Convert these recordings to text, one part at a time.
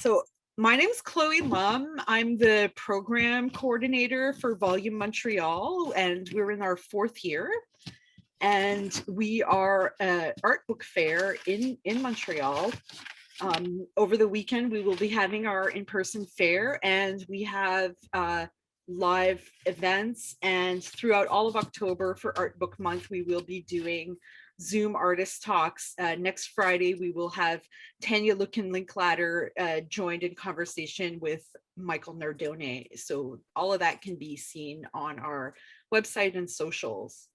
So my name is Chloe Lum. I'm the program coordinator for Volume Montreal, and we're in our fourth year. And we are an art book fair in Montreal. Over the weekend, we will be having our in-person fair, and we have live events. And throughout all of October for Art Book Month, we will be doing Zoom artist talks. Next Friday, we will have Tanya Lukin-Linklater joined in conversation with Michael Nardone. So all of that can be seen on our website and socials.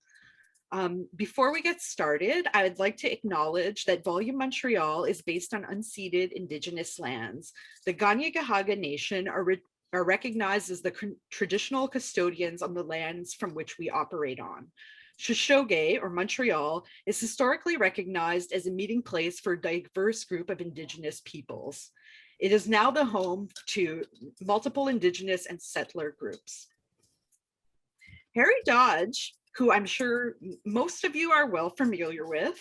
Before we get started, I would like to acknowledge that Volume Montreal is based on unceded Indigenous lands. The Kanien'kehá:ka Nation are recognized as the traditional custodians on the lands from which we operate on. Shoshone, or Montreal, is historically recognized as a meeting place for a diverse group of Indigenous peoples. It is now the home to multiple Indigenous and settler groups. Harry Dodge, who I'm sure most of you are well familiar with,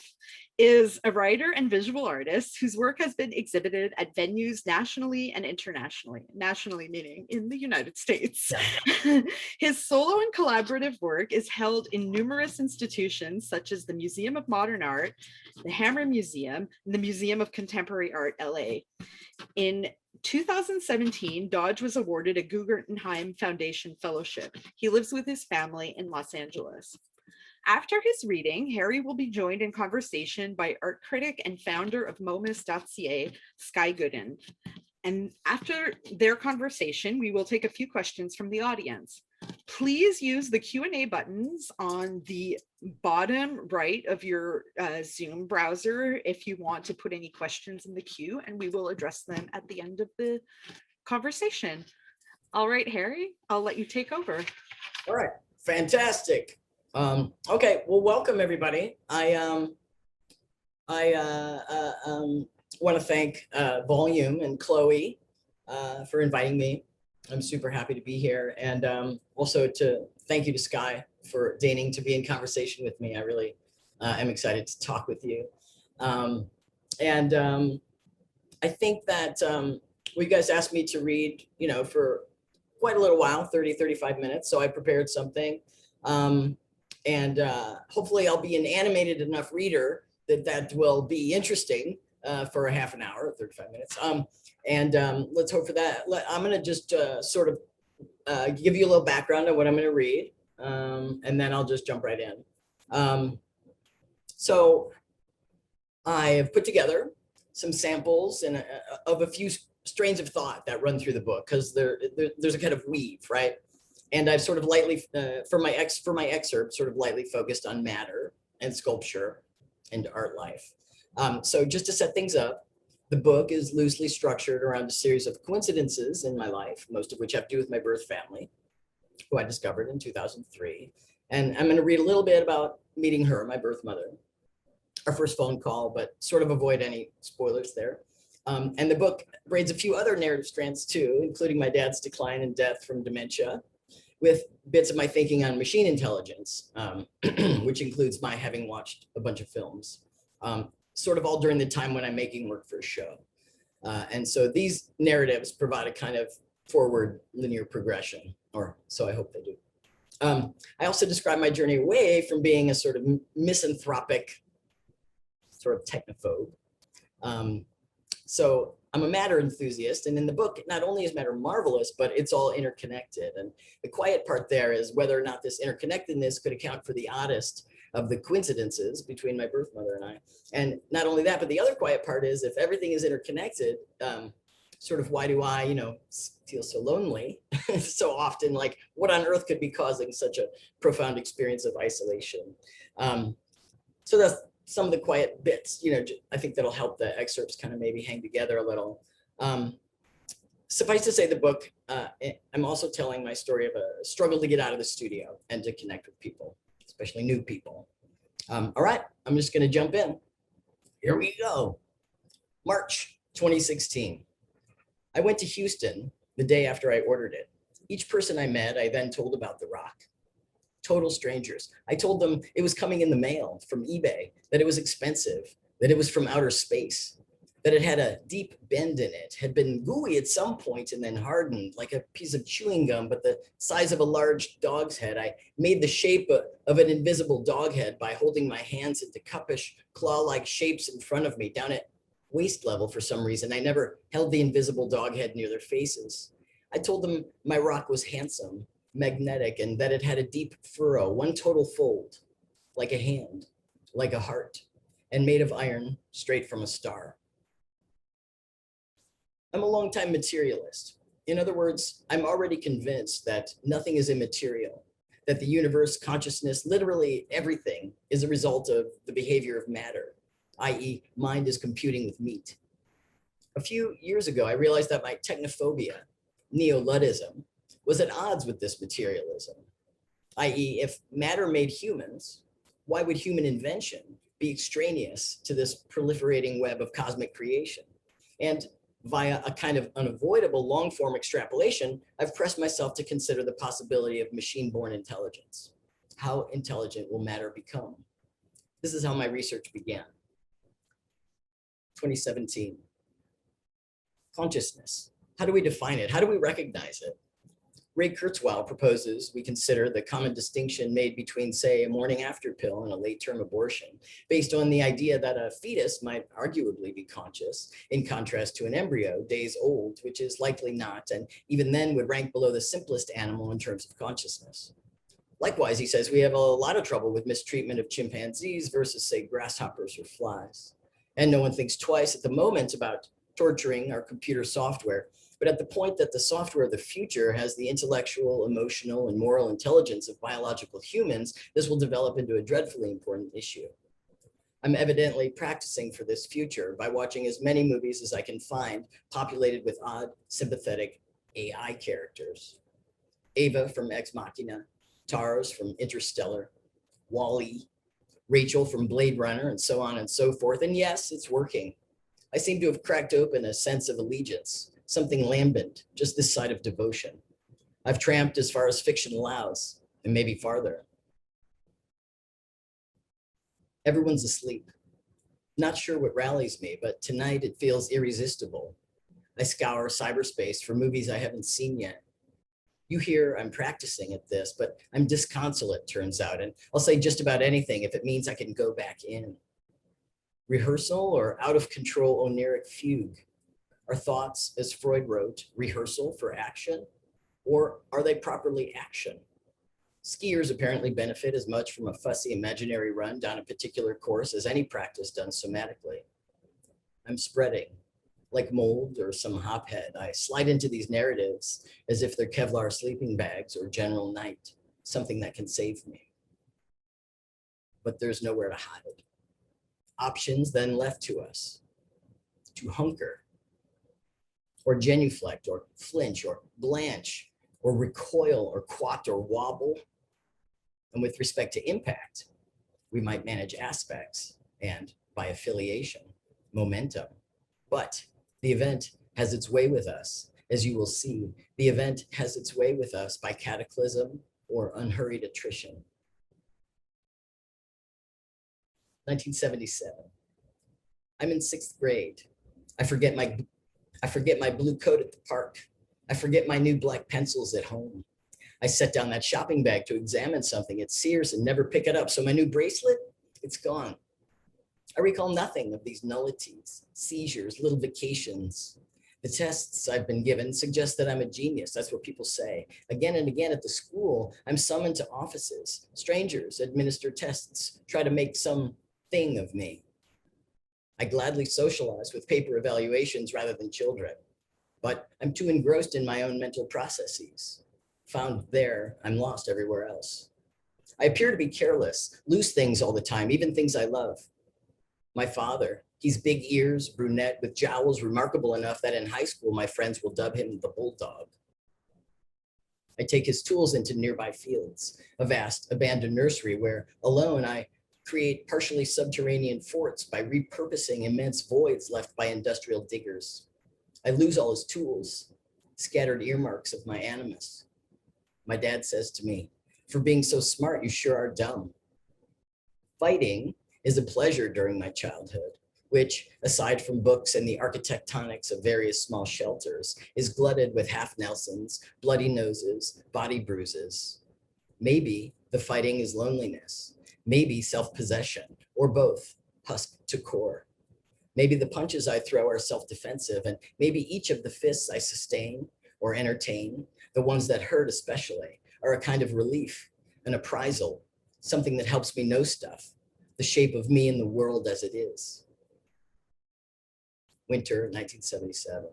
is a writer and visual artist whose work has been exhibited at venues nationally and internationally, nationally meaning in the United States. His solo and collaborative work is held in numerous institutions such as the Museum of Modern Art, the Hammer Museum, and the Museum of Contemporary Art, LA. In 2017, Dodge was awarded a Guggenheim Foundation Fellowship. He lives with his family in Los Angeles. After his reading, Harry will be joined in conversation by art critic and founder of Momus.ca, Skye Goodden. And after their conversation, we will take a few questions from the audience. Please use the Q&A buttons on the bottom right of your Zoom browser if you want to put any questions in the queue, and we will address them at the end of the conversation. All right, Harry, I'll let you take over. All right, fantastic. Okay, well, welcome everybody. I want to thank Volume and Chloe for inviting me. I'm super happy to be here, and also to thank you to Skye for deigning to be in conversation with me. I really am excited to talk with you. I think that you guys asked me to read, for quite a little while, 30, 35 minutes. So I prepared something. Hopefully I'll be an animated enough reader that will be interesting for a half an hour, 35 minutes. Let's hope for that. I'm going to just sort of give you a little background on what I'm going to read, and then I'll just jump right in. So I have put together some samples of a few strains of thought that run through the book, because there's a kind of weave, right? And I've sort of lightly, for my excerpt, sort of lightly focused on matter and sculpture and art life. So just to set things up, the book is loosely structured around a series of coincidences in my life, most of which have to do with my birth family, who I discovered in 2003. And I'm going to read a little bit about meeting her, my birth mother, our first phone call, but sort of avoid any spoilers there. And the book braids a few other narrative strands too, including my dad's decline and death from dementia, with bits of my thinking on machine intelligence, which includes my having watched a bunch of films, sort of all during the time when I'm making work for a show. And so these narratives provide a kind of forward linear progression, or so I hope they do. I also describe my journey away from being a sort of misanthropic, sort of technophobe. So I'm a matter enthusiast, and in the book, not only is matter marvelous, but it's all interconnected. And the quiet part there is whether or not this interconnectedness could account for the oddest of the coincidences between my birth mother and I. And not only that, but the other quiet part is if everything is interconnected, sort of why do I, feel so lonely so often? Like, what on earth could be causing such a profound experience of isolation? So that's some of the quiet bits, I think that'll help the excerpts kind of maybe hang together a little. Suffice to say, the book, I'm also telling my story of a struggle to get out of the studio and to connect with people, especially new people. All right, I'm just going to jump in. Here we go. March 2016. I went to Houston the day after I ordered it. Each person I met, I then told about the rock. Total strangers. I told them it was coming in the mail from eBay, that it was expensive, that it was from outer space. that it had a deep bend in it, had been gooey at some point and then hardened like a piece of chewing gum, but the size of a large dog's head. I made the shape of an invisible dog head by holding my hands into cuppish claw-like shapes in front of me down at waist level for some reason. I never held the invisible dog head near their faces. I told them my rock was handsome, magnetic, and that it had a deep furrow, one total fold, like a hand, like a heart, and made of iron straight from a star. I'm a longtime materialist. In other words, I'm already convinced that nothing is immaterial, that the universe, consciousness, literally everything is a result of the behavior of matter, i.e., mind is computing with meat. A few years ago, I realized that my technophobia, neo-Luddism, was at odds with this materialism, i.e., if matter made humans, why would human invention be extraneous to this proliferating web of cosmic creation? And via a kind of unavoidable long-form extrapolation, I've pressed myself to consider the possibility of machine-born intelligence. How intelligent will matter become? This is how my research began. 2017. Consciousness. How do we define it? How do we recognize it? Ray Kurzweil proposes we consider the common distinction made between, say, a morning after pill and a late-term abortion, based on the idea that a fetus might arguably be conscious, in contrast to an embryo, days old, which is likely not, and even then would rank below the simplest animal in terms of consciousness. Likewise, he says, we have a lot of trouble with mistreatment of chimpanzees versus, say, grasshoppers or flies. And no one thinks twice at the moment about torturing our computer software. But at the point that the software of the future has the intellectual, emotional, and moral intelligence of biological humans, this will develop into a dreadfully important issue. I'm evidently practicing for this future by watching as many movies as I can find populated with odd, sympathetic AI characters. Ava from Ex Machina, Tars from Interstellar, Wall-E, Rachel from Blade Runner, and so on and so forth. And yes, it's working. I seem to have cracked open a sense of allegiance, something lambent, just this side of devotion. I've tramped as far as fiction allows, and maybe farther. Everyone's asleep. Not sure what rallies me, but tonight it feels irresistible. I scour cyberspace for movies I haven't seen yet. You hear I'm practicing at this, but I'm disconsolate, turns out, and I'll say just about anything if it means I can go back in. Rehearsal or out of control oniric fugue? Are thoughts, as Freud wrote, rehearsal for action? Or are they properly action? Skiers apparently benefit as much from a fussy imaginary run down a particular course as any practice done somatically. I'm spreading. Like mold or some hophead, I slide into these narratives as if they're Kevlar sleeping bags or general night, something that can save me. But there's nowhere to hide. Options then left to us: to hunker, or genuflect, or flinch, or blanch, or recoil, or quat, or wobble. And with respect to impact, we might manage aspects and, by affiliation, momentum. But the event has its way with us. As you will see, the event has its way with us by cataclysm or unhurried attrition. 1977. I'm in 6th grade. I forget my blue coat at the park. I forget my new black pencils at home. I set down that shopping bag to examine something at Sears and never pick it up. So my new bracelet, it's gone. I recall nothing of these nullities, seizures, little vacations. The tests I've been given suggest that I'm a genius. That's what people say. Again and again at the school, I'm summoned to offices. Strangers administer tests, try to make some thing of me. I gladly socialize with paper evaluations rather than children, but I'm too engrossed in my own mental processes. Found there, I'm lost everywhere else. I appear to be careless, lose things all the time, even things I love. My father, he's big ears, brunette, with jowls remarkable enough that in high school, my friends will dub him the bulldog. I take his tools into nearby fields, a vast abandoned nursery where, alone, I create partially subterranean forts by repurposing immense voids left by industrial diggers. I lose all his tools, scattered earmarks of my animus. My dad says to me, "For being so smart, you sure are dumb." Fighting is a pleasure during my childhood. which, aside from books and the architectonics of various small shelters, is glutted with half Nelsons, bloody noses, body bruises. Maybe the fighting is loneliness, maybe self-possession, or both, husk to core. Maybe the punches I throw are self-defensive, and maybe each of the fists I sustain or entertain, the ones that hurt especially, are a kind of relief, an appraisal, something that helps me know stuff, the shape of me in the world as it is. Winter 1977.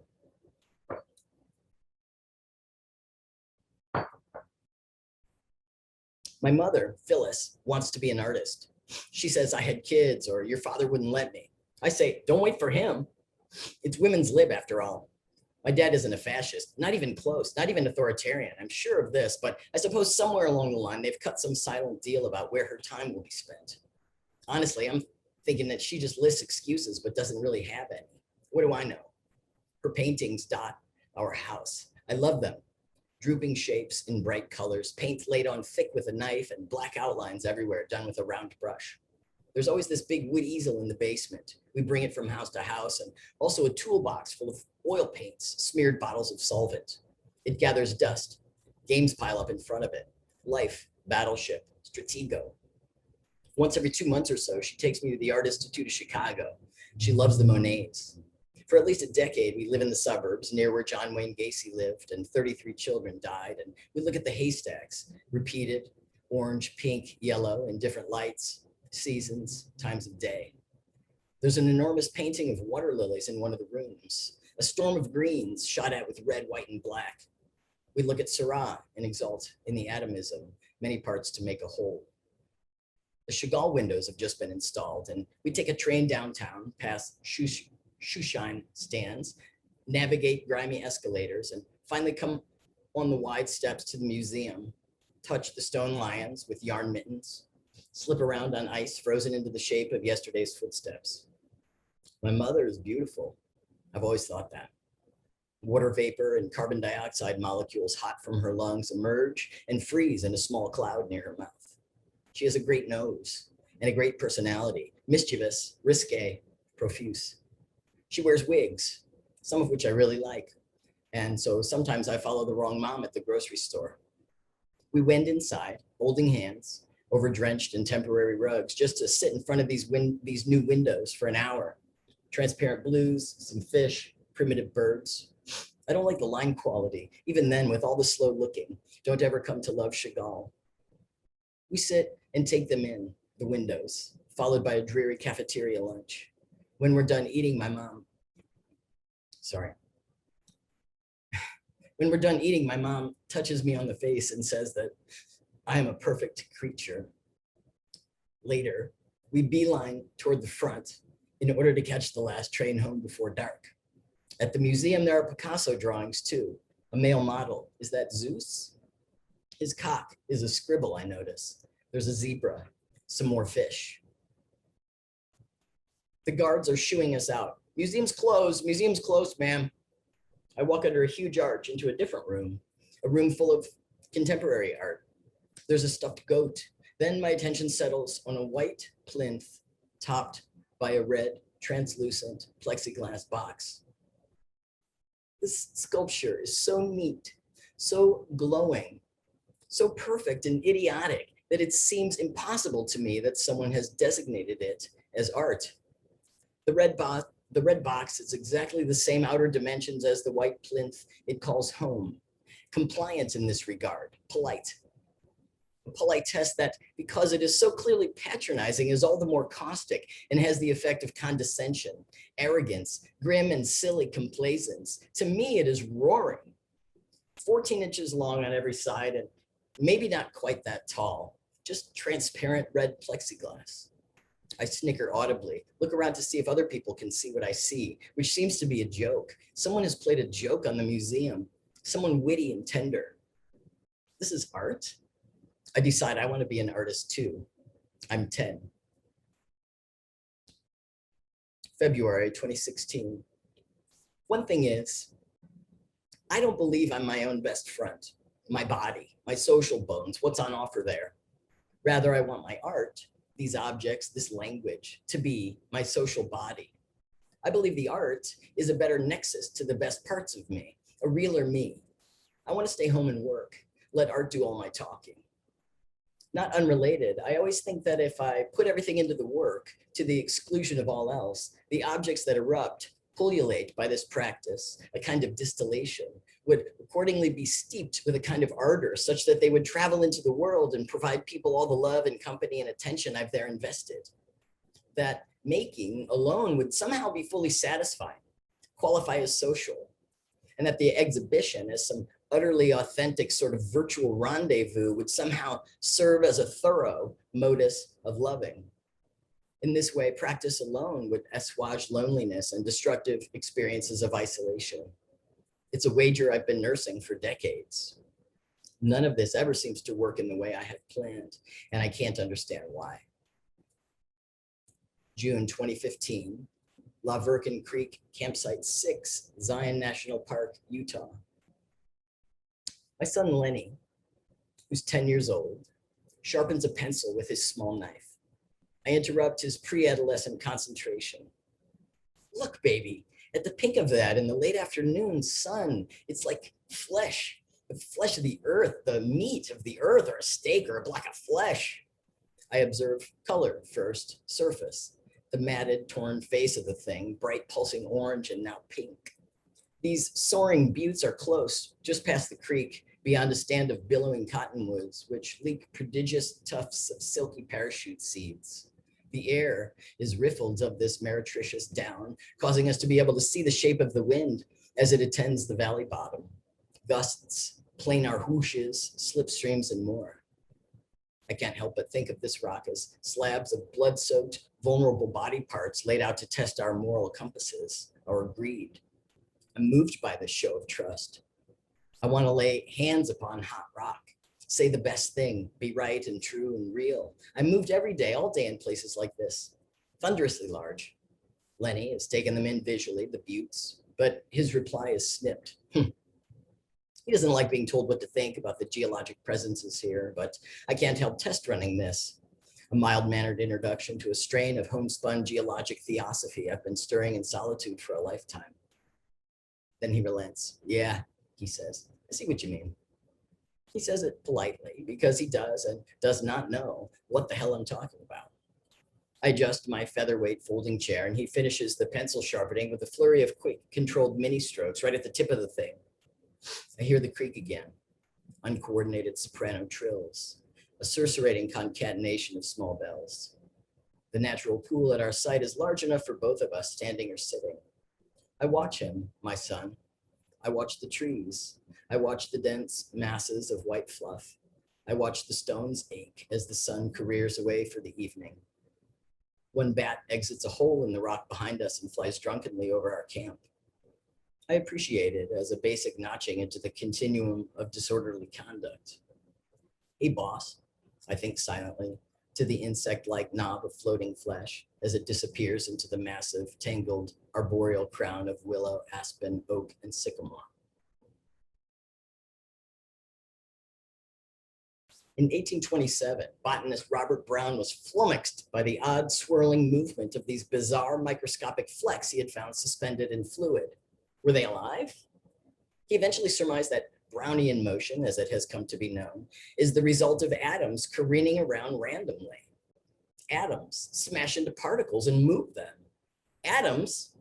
My mother, Phyllis, wants to be an artist. She says I had kids or your father wouldn't let me. I say, don't wait for him. It's women's lib after all. My dad isn't a fascist, not even close, not even authoritarian. I'm sure of this, but I suppose somewhere along the line, they've cut some silent deal about where her time will be spent. Honestly, I'm thinking that she just lists excuses, but doesn't really have any. What do I know? Her paintings dot our house. I love them. Drooping shapes in bright colors, paint laid on thick with a knife, and black outlines everywhere done with a round brush. There's always this big wood easel in the basement. We bring it from house to house, and also a toolbox full of oil paints, smeared bottles of solvent. It gathers dust. Games pile up in front of it. Life, Battleship, Stratego. Once every 2 months or so, she takes me to the Art Institute of Chicago. She loves the Monets. For at least a decade, we live in the suburbs near where John Wayne Gacy lived, and 33 children died. And we look at the haystacks, repeated, orange, pink, yellow, in different lights, seasons, times of day. There's an enormous painting of water lilies in one of the rooms, a storm of greens shot at with red, white, and black. We look at Seurat and exult in the atomism, many parts to make a whole. The Chagall windows have just been installed, and we take a train downtown past shoeshine stands, navigate grimy escalators, and finally come on the wide steps to the museum, touch the stone lions with yarn mittens, slip around on ice frozen into the shape of yesterday's footsteps. My mother is beautiful. I've always thought that. Water vapor and carbon dioxide molecules hot from her lungs emerge and freeze in a small cloud near her mouth. She has a great nose and a great personality, mischievous, risque, profuse. She wears wigs, some of which I really like. And so sometimes I follow the wrong mom at the grocery store. We wend inside, holding hands, over-drenched in temporary rugs, just to sit in front of these new windows for an hour. Transparent blues, some fish, primitive birds. I don't like the line quality. Even then, with all the slow looking, don't ever come to love Chagall. We sit and take them in, the windows, followed by a dreary cafeteria lunch. When we're done eating, my mom touches me on the face and says that I am a perfect creature. Later, we beeline toward the front in order to catch the last train home before dark. At the museum, there are Picasso drawings too. A male model. Is that Zeus? His cock is a scribble, I notice. There's a zebra, some more fish. The guards are shooing us out. Museum's closed, ma'am. I walk under a huge arch into a different room, a room full of contemporary art. There's a stuffed goat. Then my attention settles on a white plinth topped by a red, translucent plexiglass box. This sculpture is so neat, so glowing, so perfect and idiotic that it seems impossible to me that someone has designated it as art. The red box is exactly the same outer dimensions as the white plinth it calls home. Compliant in this regard, polite. A politesse that, because it is so clearly patronizing, is all the more caustic and has the effect of condescension, arrogance, grim and silly complaisance. To me, it is roaring. 14 inches long on every side and maybe not quite that tall, just transparent red plexiglass. I snicker audibly, look around to see if other people can see what I see, which seems to be a joke. Someone has played a joke on the museum, someone witty and tender. This is art? I decide I want to be an artist too. I'm 10. February 2016. One thing is, I don't believe I'm my own best friend, my body, my social bones, what's on offer there. Rather, I want my art, these objects, this language, to be my social body. I believe the art is a better nexus to the best parts of me, a realer me. I want to stay home and work, let art do all my talking. Not unrelated, I always think that if I put everything into the work to the exclusion of all else, the objects that erupt, pullulate by this practice, a kind of distillation, would accordingly be steeped with a kind of ardor such that they would travel into the world and provide people all the love and company and attention I've there invested. That making alone would somehow be fully satisfying, qualify as social, and that the exhibition as some utterly authentic sort of virtual rendezvous would somehow serve as a thorough modus of loving. In this way, practice alone would assuage loneliness and destructive experiences of isolation. It's a wager I've been nursing for decades. None of this ever seems to work in the way I have planned, and I can't understand why. June 2015, La Verkin Creek, Campsite 6, Zion National Park, Utah. My son Lenny, who's 10 years old, sharpens a pencil with his small knife. I interrupt his pre-adolescent concentration. Look, baby, at the pink of that in the late afternoon sun, it's like flesh, the flesh of the earth, the meat of the earth, or a steak or a block of flesh. I observe color first, surface, the matted, torn face of the thing, bright pulsing orange and now pink. These soaring buttes are close, just past the creek, beyond a stand of billowing cottonwoods, which leak prodigious tufts of silky parachute seeds. The air is riffled of this meretricious down, causing us to be able to see the shape of the wind as it attends the valley bottom. Gusts, planar whooshes, slipstreams, and more. I can't help but think of this rock as slabs of blood-soaked, vulnerable body parts laid out to test our moral compasses, our greed. I'm moved by this show of trust. I want to lay hands upon hot rock, say the best thing, be right and true and real. I'm moved every day, all day in places like this, thunderously large. Lenny has taken them in visually, the buttes, but his reply is snipped. He doesn't like being told what to think about the geologic presences here, but I can't help test running this. A mild-mannered introduction to a strain of homespun geologic theosophy I've been stirring in solitude for a lifetime. Then he relents. Yeah, he says, I see what you mean. He says it politely because he does and does not know what the hell I'm talking about. I adjust my featherweight folding chair and he finishes the pencil sharpening with a flurry of quick, controlled mini strokes right at the tip of the thing. I hear the creak again, uncoordinated soprano trills, a susurrating concatenation of small bells. The natural pool at our site is large enough for both of us, standing or sitting. I watch him, my son. I watch the trees. I watch the dense masses of white fluff. I watch the stones ache as the sun careers away for the evening. One bat exits a hole in the rock behind us and flies drunkenly over our camp. I appreciate it as a basic notching into the continuum of disorderly conduct. Hey, boss, I think silently to the insect-like knob of floating flesh as it disappears into the massive, tangled, arboreal crown of willow, aspen, oak, and sycamore. In 1827, botanist Robert Brown was flummoxed by the odd swirling movement of these bizarre microscopic flecks he had found suspended in fluid. Were they alive? He eventually surmised that Brownian motion, as it has come to be known, is the result of atoms careening around randomly. Atoms smash into particles and move them. Atoms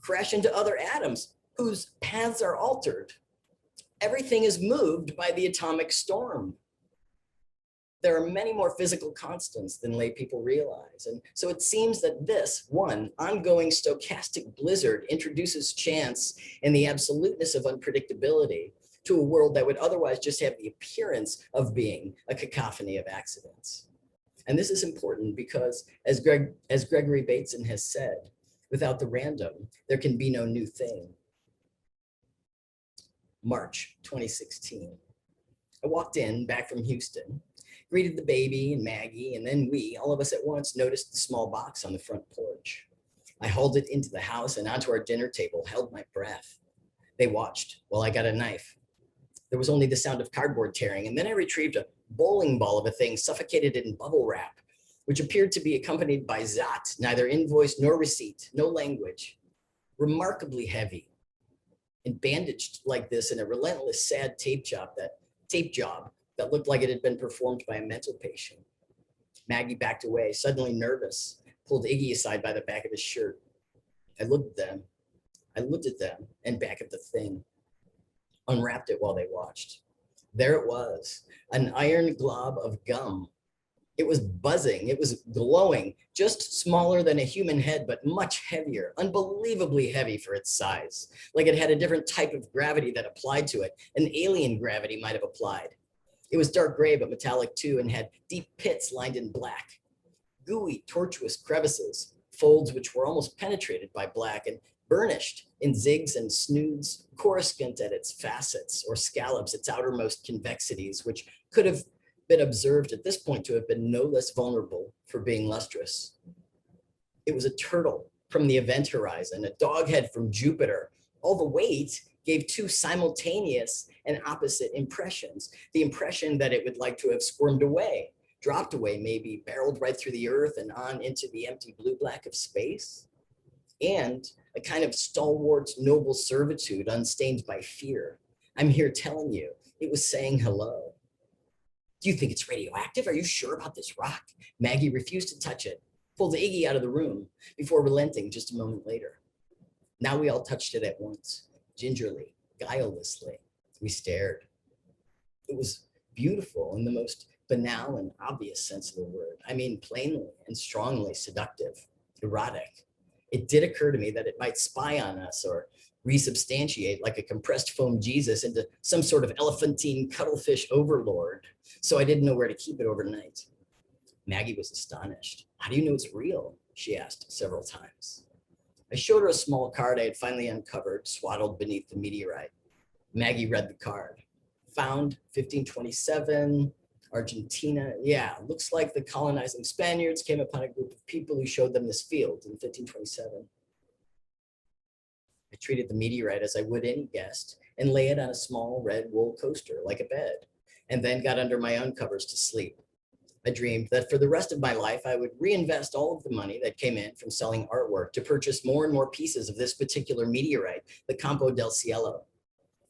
crash into other atoms whose paths are altered. Everything is moved by the atomic storm. There are many more physical constants than lay people realize. And so it seems that this one ongoing stochastic blizzard introduces chance and the absoluteness of unpredictability to a world that would otherwise just have the appearance of being a cacophony of accidents. And this is important because, as Gregory Bateson has said, without the random, there can be no new thing. March 2016. I walked in back from Houston, greeted the baby and Maggie, and then we, all of us at once, noticed the small box on the front porch. I hauled it into the house and onto our dinner table, held my breath. They watched while I got a knife. There was only the sound of cardboard tearing, and then I retrieved a bowling ball of a thing suffocated in bubble wrap, which appeared to be accompanied by zot, neither invoice nor receipt, no language. remarkably heavy, and bandaged like this in a relentless, sad tape job that looked like it had been performed by a mental patient. Maggie backed away, suddenly nervous, pulled Iggy aside by the back of his shirt. I looked at them and back at the thing, unwrapped it while they watched. There it was, an iron glob of gum. It was buzzing, it was glowing, just smaller than a human head, but much heavier, unbelievably heavy for its size. Like it had a different type of gravity that applied to it. An alien gravity might have applied. It was dark gray, but metallic too, and had deep pits lined in black. Gooey, tortuous crevices, folds which were almost penetrated by black and burnished in zigs and snoods, coruscant at its facets or scallops, its outermost convexities, which could have been observed at this point to have been no less vulnerable for being lustrous. It was a turtle from the event horizon, a doghead from Jupiter. All the weight gave two simultaneous and opposite impressions. The impression that it would like to have squirmed away, dropped away, maybe barreled right through the earth and on into the empty blue-black of space, and a kind of stalwart, noble servitude unstained by fear. I'm here telling you, it was saying hello. Do you think it's radioactive? Are you sure about this rock? Maggie refused to touch it, pulled Iggy out of the room before relenting just a moment later. Now we all touched it at once, gingerly, guilelessly. We stared. It was beautiful in the most banal and obvious sense of the word. I mean, plainly and strongly seductive, erotic. It did occur to me that it might spy on us or resubstantiate like a compressed foam Jesus into some sort of elephantine cuttlefish overlord. So I didn't know where to keep it overnight. Maggie was astonished. How do you know it's real? She asked several times. I showed her a small card I had finally uncovered, swaddled beneath the meteorite. Maggie read the card. Found 1527, Argentina. Yeah, looks like the colonizing Spaniards came upon a group of people who showed them this field in 1527. I treated the meteorite as I would any guest and lay it on a small red wool coaster like a bed, and then got under my own covers to sleep. I dreamed that for the rest of my life, I would reinvest all of the money that came in from selling artwork to purchase more and more pieces of this particular meteorite, the Campo del Cielo.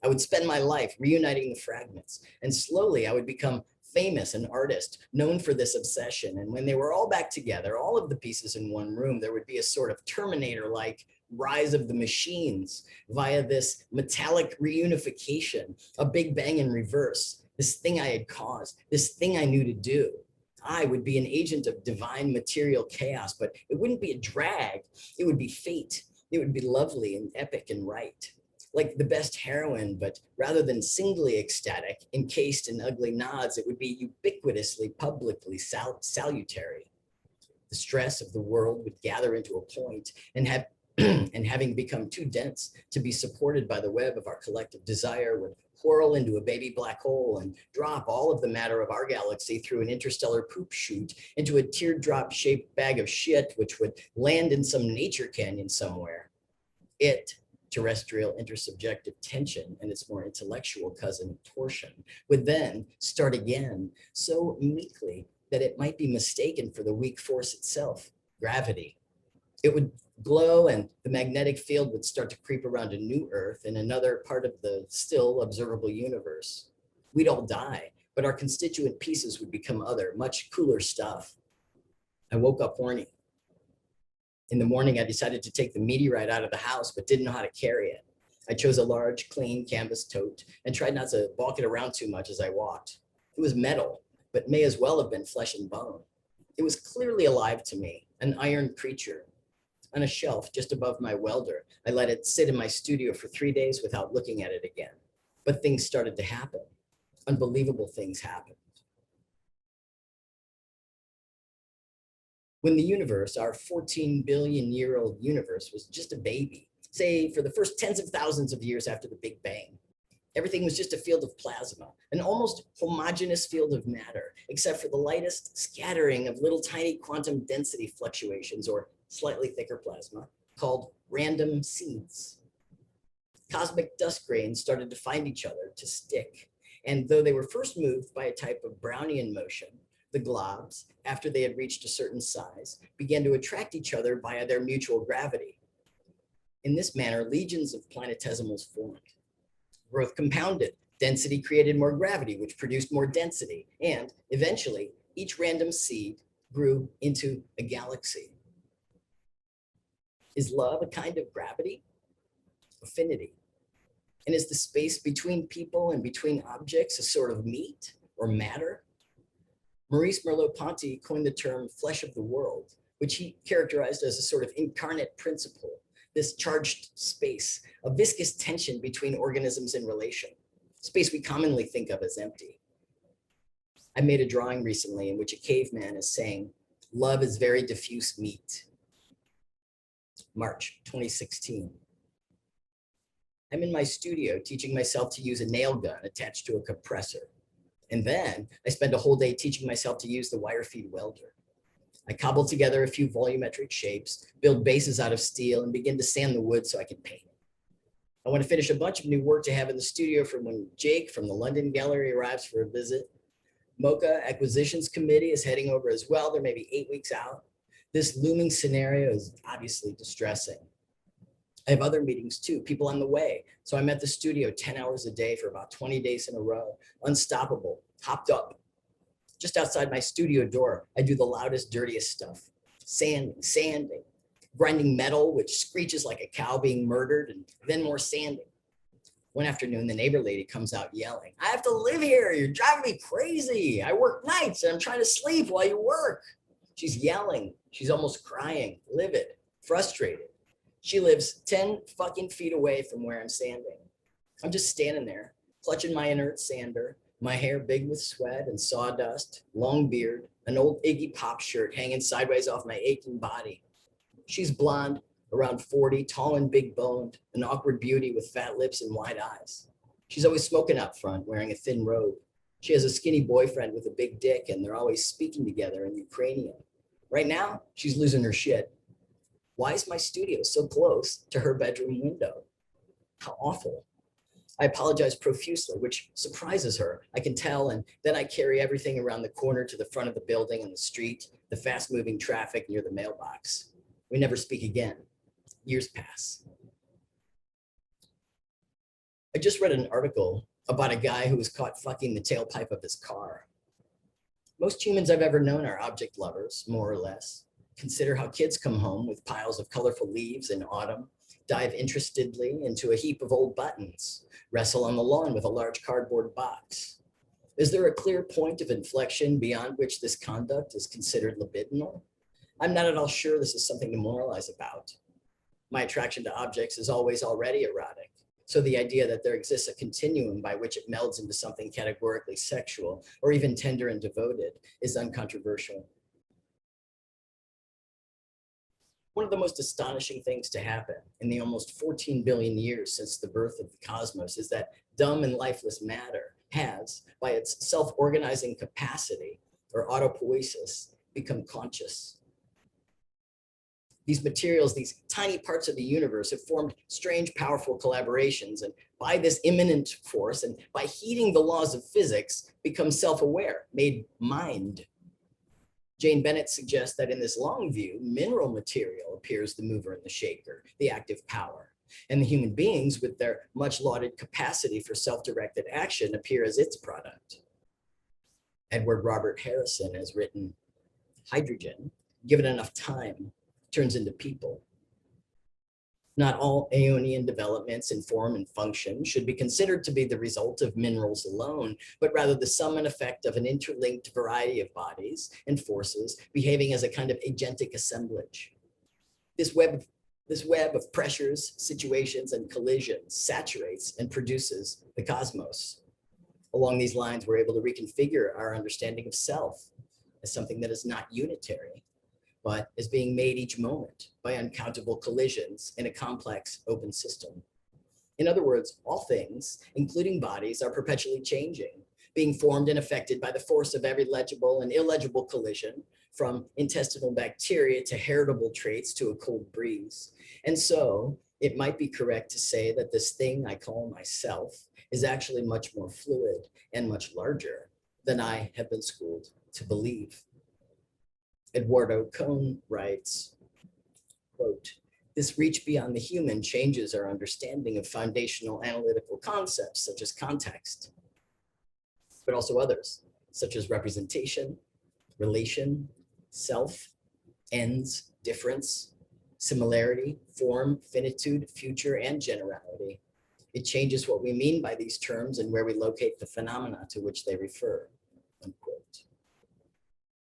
I would spend my life reuniting the fragments, and slowly I would become famous, an artist known for this obsession. And when they were all back together, all of the pieces in one room, there would be a sort of Terminator-like rise of the machines via this metallic reunification, a big bang in reverse, this thing I had caused, this thing I knew to do. I would be an agent of divine material chaos, but it wouldn't be a drag. It would be fate. It would be lovely and epic and right. Like the best heroine, but rather than singly ecstatic, encased in ugly nods, it would be ubiquitously, publicly salutary. The stress of the world would gather into a point and have and having become too dense to be supported by the web of our collective desire, would whirl into a baby black hole and drop all of the matter of our galaxy through an interstellar poop chute into a teardrop shaped bag of shit, which would land in some nature canyon somewhere. It, terrestrial intersubjective tension and its more intellectual cousin torsion, would then start again so meekly that it might be mistaken for the weak force itself, gravity. It would glow and the magnetic field would start to creep around a new Earth in another part of the still observable universe. We'd all die, but our constituent pieces would become other, much cooler stuff. I woke up horny. In the morning, I decided to take the meteorite out of the house, but didn't know how to carry it. I chose a large, clean canvas tote and tried not to walk it around too much as I walked. It was metal, but may as well have been flesh and bone. It was clearly alive to me, an iron creature. On a shelf just above my welder, I let it sit in my studio for 3 days without looking at it again. But things started to happen. Unbelievable things happened. When the universe, our 14 billion year old universe, was just a baby, say for the first tens of thousands of years after the Big Bang, everything was just a field of plasma, an almost homogeneous field of matter, except for the lightest scattering of little tiny quantum density fluctuations, or slightly thicker plasma, called random seeds. Cosmic dust grains started to find each other, to stick. And though they were first moved by a type of Brownian motion, the globs, after they had reached a certain size, began to attract each other via their mutual gravity. In this manner, legions of planetesimals formed. Growth compounded. Density created more gravity, which produced more density. And eventually, each random seed grew into a galaxy. Is love a kind of gravity? Affinity. And is the space between people and between objects a sort of meat or matter? Maurice Merleau-Ponty coined the term flesh of the world, which he characterized as a sort of incarnate principle, this charged space, a viscous tension between organisms in relation, space we commonly think of as empty. I made a drawing recently in which a caveman is saying, love is very diffuse meat. March 2016. I'm in my studio teaching myself to use a nail gun attached to a compressor. And then I spend a whole day teaching myself to use the wire feed welder. I cobble together a few volumetric shapes, build bases out of steel, and begin to sand the wood so I can paint. I want to finish a bunch of new work to have in the studio for when Jake from the London Gallery arrives for a visit. MoCA Acquisitions Committee is heading over as well. They're maybe 8 weeks out. This looming scenario is obviously distressing. I have other meetings too, people on the way. So I'm at the studio 10 hours a day for about 20 days in a row, unstoppable, hopped up. Just outside my studio door, I do the loudest, dirtiest stuff. Sanding, grinding metal, which screeches like a cow being murdered, and then more sanding. One afternoon, the neighbor lady comes out yelling, I have to live here, you're driving me crazy. I work nights and I'm trying to sleep while you work. She's yelling, she's almost crying, livid, frustrated. She lives 10 fucking feet away from where I'm standing. I'm just standing there, clutching my inert sander, my hair big with sweat and sawdust, long beard, an old Iggy Pop shirt hanging sideways off my aching body. She's blonde, around 40, tall and big boned, an awkward beauty with fat lips and wide eyes. She's always smoking up front, wearing a thin robe. She has a skinny boyfriend with a big dick, and they're always speaking together in Ukrainian. Right now, she's losing her shit. Why is my studio so close to her bedroom window? How awful. I apologize profusely, which surprises her. I can tell, and then I carry everything around the corner to the front of the building and the street, the fast-moving traffic near the mailbox. We never speak again. Years pass. I just read an article about a guy who was caught fucking the tailpipe of his car. Most humans I've ever known are object lovers, more or less. Consider how kids come home with piles of colorful leaves in autumn, dive interestedly into a heap of old buttons, wrestle on the lawn with a large cardboard box. Is there a clear point of inflection beyond which this conduct is considered libidinal? I'm not at all sure this is something to moralize about. My attraction to objects is always already erotic. So the idea that there exists a continuum by which it melds into something categorically sexual or even tender and devoted is uncontroversial. One of the most astonishing things to happen in the almost 14 billion years since the birth of the cosmos is that dumb and lifeless matter has, by its self-organizing capacity or autopoiesis, become conscious. These materials, these tiny parts of the universe, have formed strange, powerful collaborations, and by this immanent force and by heeding the laws of physics, become self-aware, made mind. Jane Bennett suggests that in this long view, mineral material appears the mover and the shaker, the active power, and the human beings with their much lauded capacity for self-directed action appear as its product. Edward Robert Harrison has written, hydrogen, given enough time, turns into people. Not all Aeonian developments in form and function should be considered to be the result of minerals alone, but rather the sum and effect of an interlinked variety of bodies and forces behaving as a kind of agentic assemblage. This web of pressures, situations, and collisions saturates and produces the cosmos. Along these lines, we're able to reconfigure our understanding of self as something that is not unitary, but is being made each moment by uncountable collisions in a complex open system. In other words, all things, including bodies, are perpetually changing, being formed and affected by the force of every legible and illegible collision, from intestinal bacteria to heritable traits to a cold breeze. And so it might be correct to say that this thing I call myself is actually much more fluid and much larger than I have been schooled to believe. Eduardo Kohn writes, quote, This reach beyond the human changes our understanding of foundational analytical concepts such as context, but also others, such as representation, relation, self, ends, difference, similarity, form, finitude, future, and generality. It changes what we mean by these terms and where we locate the phenomena to which they refer, unquote.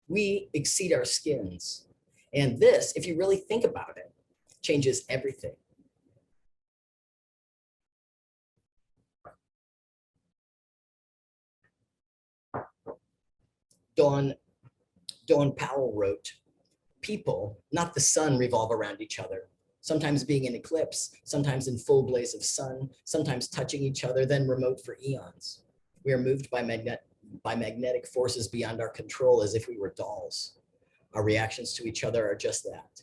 We exceed our skins. And this, if you really think about it, changes everything. Dawn Powell wrote, people, not the sun, revolve around each other, sometimes being in eclipse, sometimes in full blaze of sun, sometimes touching each other, then remote for eons. We are moved by magnetic forces beyond our control as if we were dolls. Our reactions to each other are just that.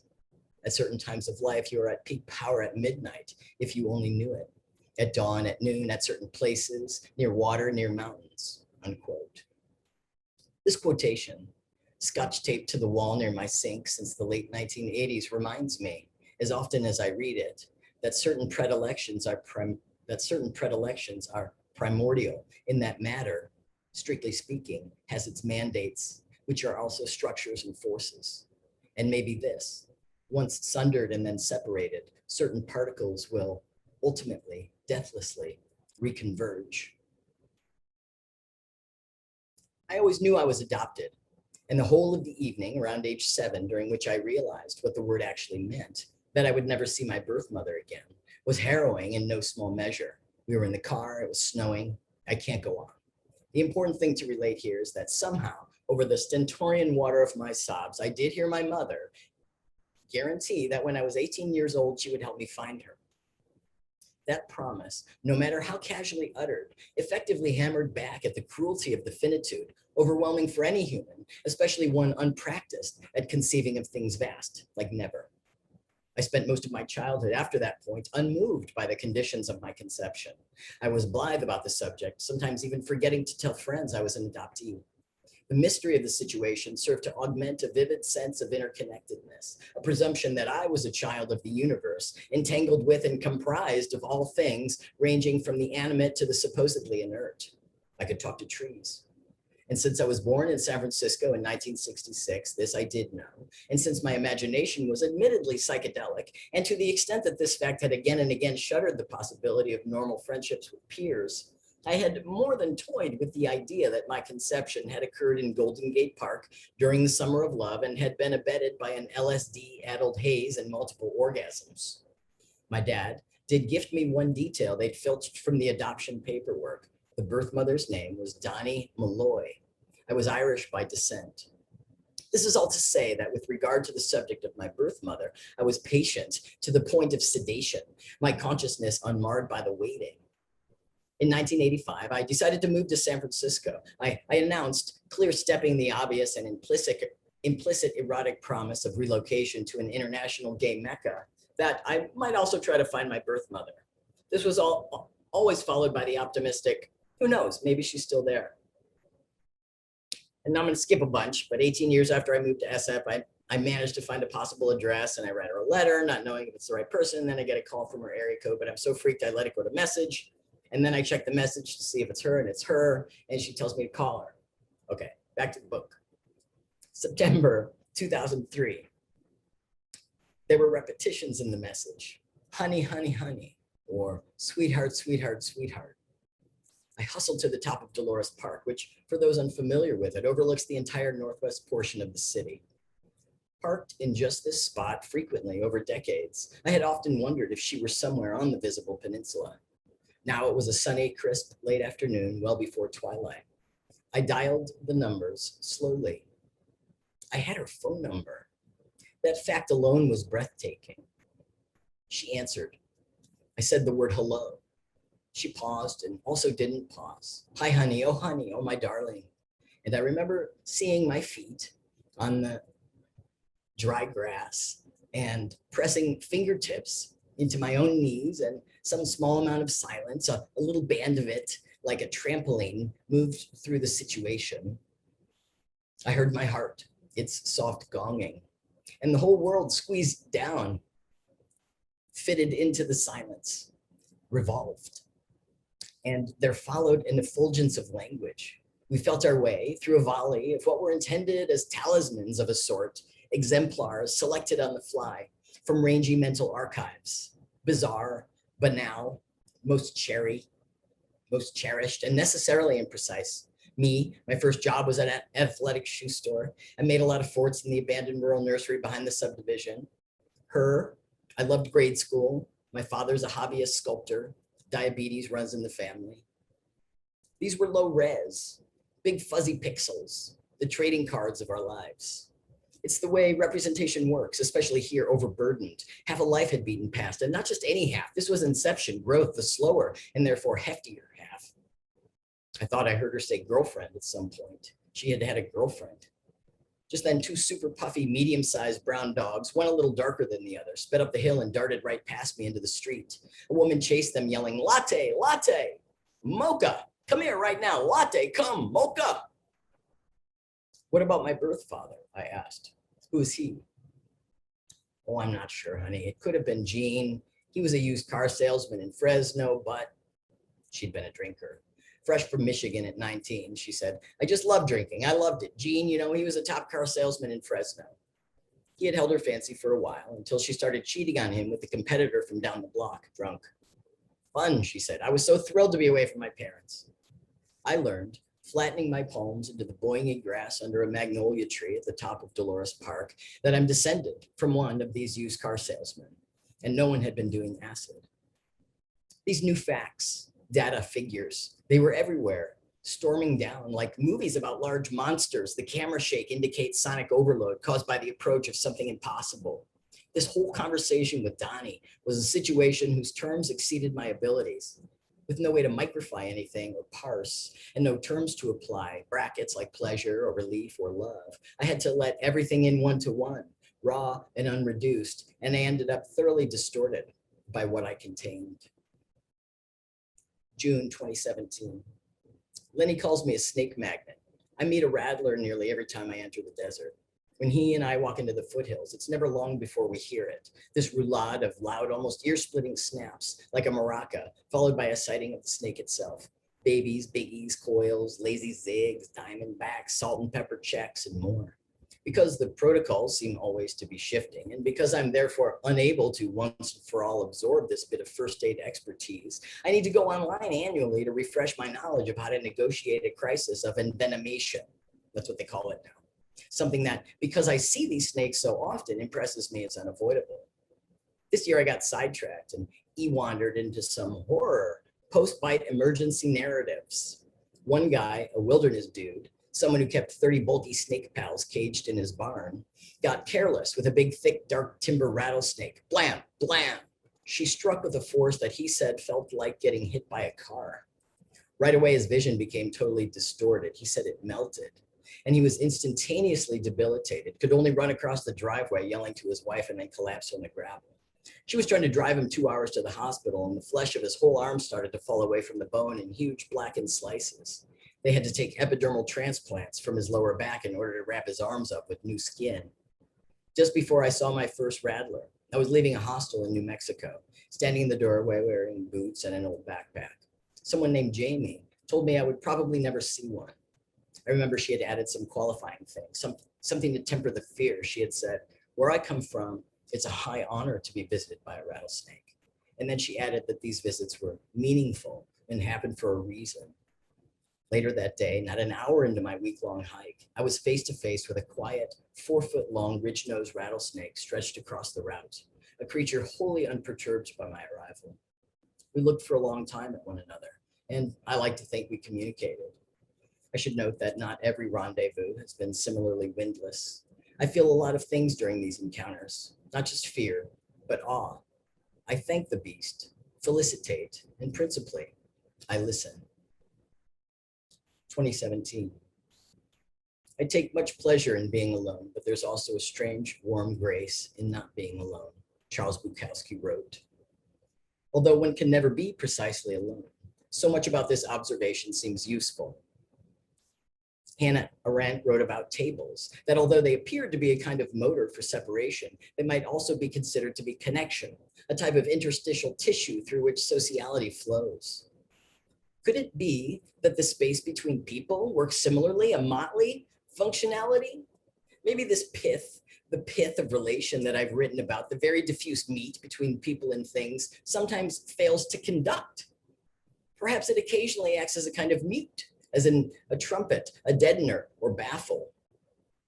At certain times of life, you are at peak power at midnight, if you only knew it. At dawn, at noon, at certain places, near water, near mountains, unquote. This quotation, scotch taped to the wall near my sink since the late 1980s, reminds me, as often as I read it, that certain predilections are primordial in that matter, strictly speaking, has its mandates, which are also structures and forces. And maybe this, once sundered and then separated, certain particles will ultimately, deathlessly, reconverge. I always knew I was adopted, and the whole of the evening around age 7, during which I realized what the word actually meant, that I would never see my birth mother again, was harrowing in no small measure. We were in the car, it was snowing, I can't go on. The important thing to relate here is that somehow, over the stentorian water of my sobs, I did hear my mother guarantee that when I was 18 years old, she would help me find her. That promise, no matter how casually uttered, effectively hammered back at the cruelty of the finitude, overwhelming for any human, especially one unpracticed at conceiving of things vast, like never. I spent most of my childhood after that point unmoved by the conditions of my conception. I was blithe about the subject, sometimes even forgetting to tell friends I was an adoptee. The mystery of the situation served to augment a vivid sense of interconnectedness, a presumption that I was a child of the universe, entangled with and comprised of all things, ranging from the animate to the supposedly inert. I could talk to trees. And since I was born in San Francisco in 1966, this I did know. And since my imagination was admittedly psychedelic, and to the extent that this fact had again and again shuttered the possibility of normal friendships with peers, I had more than toyed with the idea that my conception had occurred in Golden Gate Park during the summer of love and had been abetted by an LSD-addled haze and multiple orgasms. My dad did gift me one detail they'd filched from the adoption paperwork. The birth mother's name was Donnie Malloy. I was Irish by descent. This is all to say that with regard to the subject of my birth mother, I was patient to the point of sedation, my consciousness unmarred by the waiting. In 1985, I decided to move to San Francisco. I announced, clear-stepping the obvious and implicit erotic promise of relocation to an international gay mecca, that I might also try to find my birth mother. This was always followed by the optimistic, who knows, maybe she's still there. And now I'm gonna skip a bunch, but 18 years after I moved to SF, I managed to find a possible address and I write her a letter, not knowing if it's the right person. Then I get a call from her area code, but I'm so freaked I let it go to message. And then I check the message to see if it's her, and it's her, and she tells me to call her. Okay, back to the book. September 2003. There were repetitions in the message. Honey, honey, honey, or sweetheart, sweetheart, sweetheart. I hustled to the top of Dolores Park, which, for those unfamiliar with it, overlooks the entire northwest portion of the city. Parked in just this spot frequently over decades, I had often wondered if she were somewhere on the visible peninsula. Now it was a sunny, crisp, late afternoon, well before twilight. I dialed the numbers slowly. I had her phone number. That fact alone was breathtaking. She answered. I said the word hello. She paused and also didn't pause. Hi, honey, oh, my darling. And I remember seeing my feet on the dry grass and pressing fingertips into my own knees, and some small amount of silence, a little band of it, like a trampoline, moved through the situation. I heard my heart, its soft gonging, and the whole world squeezed down fitted into the silence, revolved. And there followed an effulgence of language. We felt our way through a volley of what were intended as talismans of a sort, exemplars selected on the fly from rangy mental archives, bizarre, banal, most cherished, and necessarily imprecise. Me, my first job was at an athletic shoe store. I made a lot of forts in the abandoned rural nursery behind the subdivision. Her, I loved grade school. My father's a hobbyist sculptor. Diabetes runs in the family. These were low res, big fuzzy pixels, the trading cards of our lives. It's the way representation works, especially here, overburdened. Half a life had beaten past, and not just any half. This was inception, growth, the slower and therefore heftier half. I thought I heard her say girlfriend at some point. She had had a girlfriend. Just then, two super puffy, medium-sized brown dogs, one a little darker than the other, sped up the hill and darted right past me into the street. A woman chased them, yelling, latte, latte, mocha, come here right now, latte, come, mocha. What about my birth father? I asked. Who is he? Oh, I'm not sure, honey. It could have been Gene. He was a used car salesman in Fresno, but she'd been a drinker. Fresh from Michigan at 19, she said, I just love drinking. I loved it. Gene, you know, he was a top car salesman in Fresno. He had held her fancy for a while until she started cheating on him with the competitor from down the block, drunk. Fun, she said. I was so thrilled to be away from my parents. I learned, flattening my palms into the boinging grass under a magnolia tree at the top of Dolores Park, that I'm descended from one of these used car salesmen, and no one had been doing acid. These new facts, data, figures, they were everywhere, storming down like movies about large monsters. The camera shake indicates sonic overload caused by the approach of something impossible. This whole conversation with Donnie was a situation whose terms exceeded my abilities, with no way to microfy anything or parse, and no terms to apply, brackets like pleasure or relief or love. I had to let everything in one-to-one, raw and unreduced, and I ended up thoroughly distorted by what I contained. June 2017. Lenny calls me a snake magnet. I meet a rattler nearly every time I enter the desert. When he and I walk into the foothills, it's never long before we hear it. This roulade of loud, almost ear-splitting snaps, like a maraca, followed by a sighting of the snake itself. Babies, biggies, coils, lazy zigs, diamondbacks, salt and pepper checks, and more. Because the protocols seem always to be shifting, and because I'm therefore unable to once and for all absorb this bit of first aid expertise, I need to go online annually to refresh my knowledge of how to negotiate a crisis of envenomation. That's what they call it now. Something that, because I see these snakes so often, impresses me as unavoidable. This year I got sidetracked and wandered into some horror post-bite emergency narratives. One guy, a wilderness dude, someone who kept 30 bulky snake pals caged in his barn, got careless with a big, thick, dark timber rattlesnake. Blam, blam. She struck with a force that he said felt like getting hit by a car. Right away, his vision became totally distorted. He said it melted. And he was instantaneously debilitated, could only run across the driveway yelling to his wife and then collapse on the gravel. She was trying to drive him 2 hours to the hospital, and the flesh of his whole arm started to fall away from the bone in huge blackened slices. They had to take epidermal transplants from his lower back in order to wrap his arms up with new skin. Just before I saw my first rattler, I was leaving a hostel in New Mexico, standing in the doorway wearing boots and an old backpack. Someone named Jamie told me I would probably never see one. I remember she had added some qualifying things, something to temper the fear. She had said, where I come from, it's a high honor to be visited by a rattlesnake. And then she added that these visits were meaningful and happened for a reason. Later that day, not an hour into my week-long hike, I was face to face with a quiet, 4-foot-long ridge-nosed rattlesnake stretched across the route, a creature wholly unperturbed by my arrival. We looked for a long time at one another, and I like to think we communicated. I should note that not every rendezvous has been similarly windless. I feel a lot of things during these encounters, not just fear, but awe. I thank the beast, felicitate, and principally, I listen. 2017. I take much pleasure in being alone, but there's also a strange, warm grace in not being alone, Charles Bukowski wrote. Although one can never be precisely alone, so much about this observation seems useful. Hannah Arendt wrote about tables, that although they appeared to be a kind of motor for separation, they might also be considered to be connection, a type of interstitial tissue through which sociality flows. Could it be that the space between people works similarly, a motley functionality? Maybe this pith, the pith of relation that I've written about, the very diffuse meat between people and things, sometimes fails to conduct. Perhaps it occasionally acts as a kind of mute, as in a trumpet, a deadener, or baffle.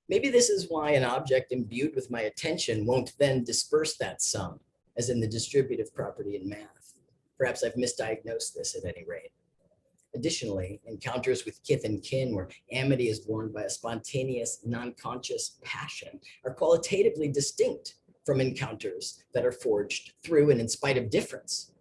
Maybe this is why an object imbued with my attention won't then disperse that sum, as in the distributive property in math. Perhaps I've misdiagnosed this at any rate. Additionally, encounters with kith and kin, where amity is born by a spontaneous, non-conscious passion, are qualitatively distinct from encounters that are forged through and in spite of difference.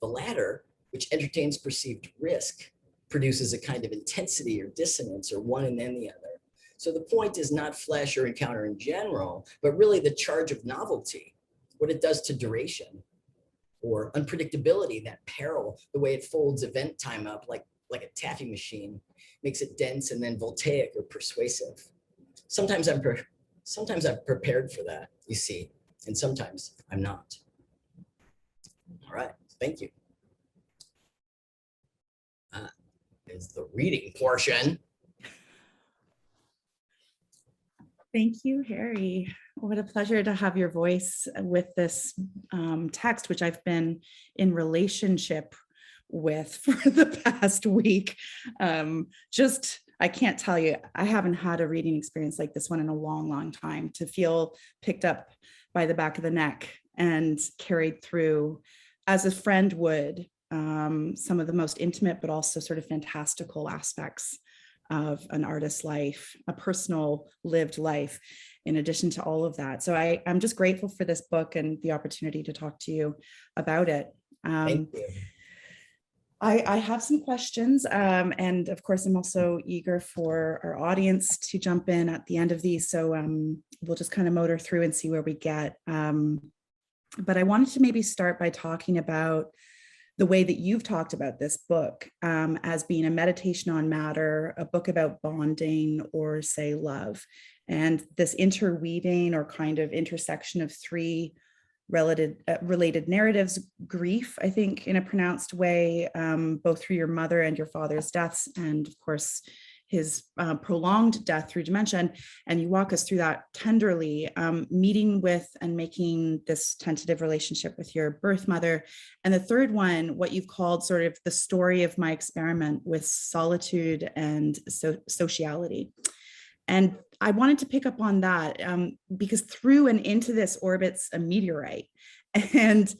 The latter, which entertains perceived risk, produces a kind of intensity or dissonance, or one and then the other. So the point is not flesh or encounter in general, but really the charge of novelty, what it does to duration, or unpredictability, that peril, the way it folds event time up like a taffy machine, makes it dense and then voltaic or persuasive. Sometimes I'm prepared for that, you see, and sometimes I'm not. All right, thank you. Is the reading portion. Thank you, Harry. What a pleasure to have your voice with this text, which I've been in relationship with for the past week. I can't tell you, I haven't had a reading experience like this one in a long, long time, to feel picked up by the back of the neck and carried through as a friend would, some of the most intimate, but also sort of fantastical aspects of an artist's life, a personal lived life, in addition to all of that. So I'm just grateful for this book and the opportunity to talk to you about it. Thank you. I have some questions, and of course, I'm also eager for our audience to jump in at the end of these. So we'll just kind of motor through and see where we get. But I wanted to maybe start by talking about the way that you've talked about this book as being a meditation on matter, a book about bonding, or say love, and this interweaving or kind of intersection of three related narratives: grief, I think, in a pronounced way, both through your mother and your father's deaths, and of course his prolonged death through dementia. And you walk us through that tenderly, meeting with and making this tentative relationship with your birth mother. And the third one, what you've called sort of the story of my experiment with solitude and sociality. And I wanted to pick up on that because through and into this orbits a meteorite. And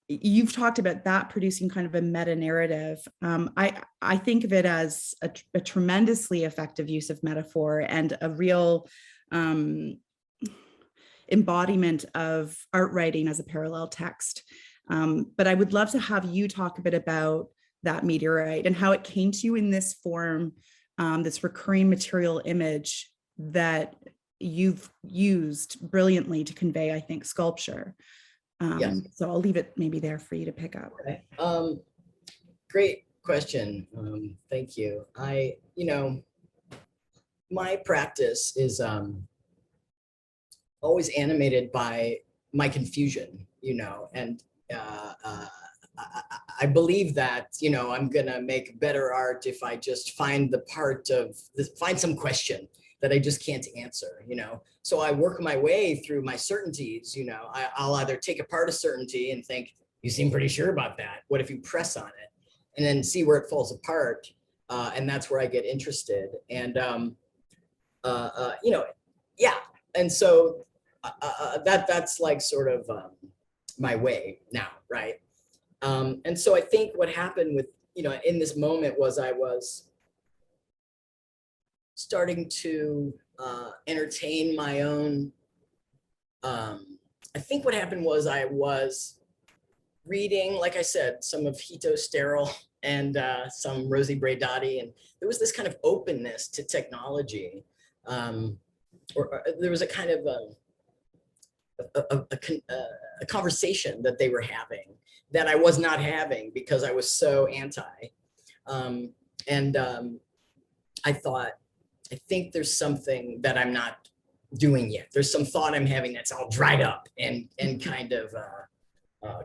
you've talked about that producing kind of a meta narrative. I think of it as a tremendously effective use of metaphor and a real embodiment of art writing as a parallel text. But I would love to have you talk a bit about that meteorite and how it came to you in this form, this recurring material image that you've used brilliantly to convey, I think, sculpture. Yes. So I'll leave it maybe there for you to pick up. Okay. Great question. Thank you. My practice is always animated by my confusion, and I believe that, I'm gonna make better art if I just find find some question that I just can't answer, So I work my way through my certainties, I'll either take apart a certainty and think, you seem pretty sure about that. What if you press on it? And then see where it falls apart. And that's where I get interested. And, yeah. And so that's like sort of my way now, right? And so I think what happened with, in this moment was I was starting to entertain my own, I think what happened was I was reading, like I said, some of Hito Sterol and some Rosie Braidotti, and there was this kind of openness to technology, or there was a kind of a conversation that they were having that I was not having because I was so anti. I thought, I think there's something that I'm not doing yet. There's some thought I'm having that's all dried up and kind of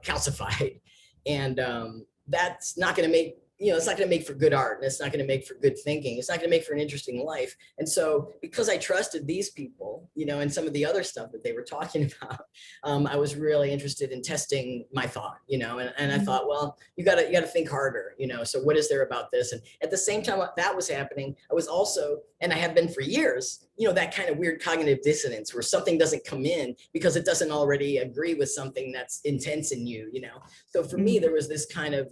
calcified. And that's not going to make, it's not going to make for good art, and it's not going to make for good thinking. It's not going to make for an interesting life. And so because I trusted these people, and some of the other stuff that they were talking about, I was really interested in testing my thought, and I thought, well, you got to think harder, so what is there about this? And at the same time that was happening, I was also, and I have been for years, that kind of weird cognitive dissonance where something doesn't come in because it doesn't already agree with something that's intense in you, So for me, there was this kind of,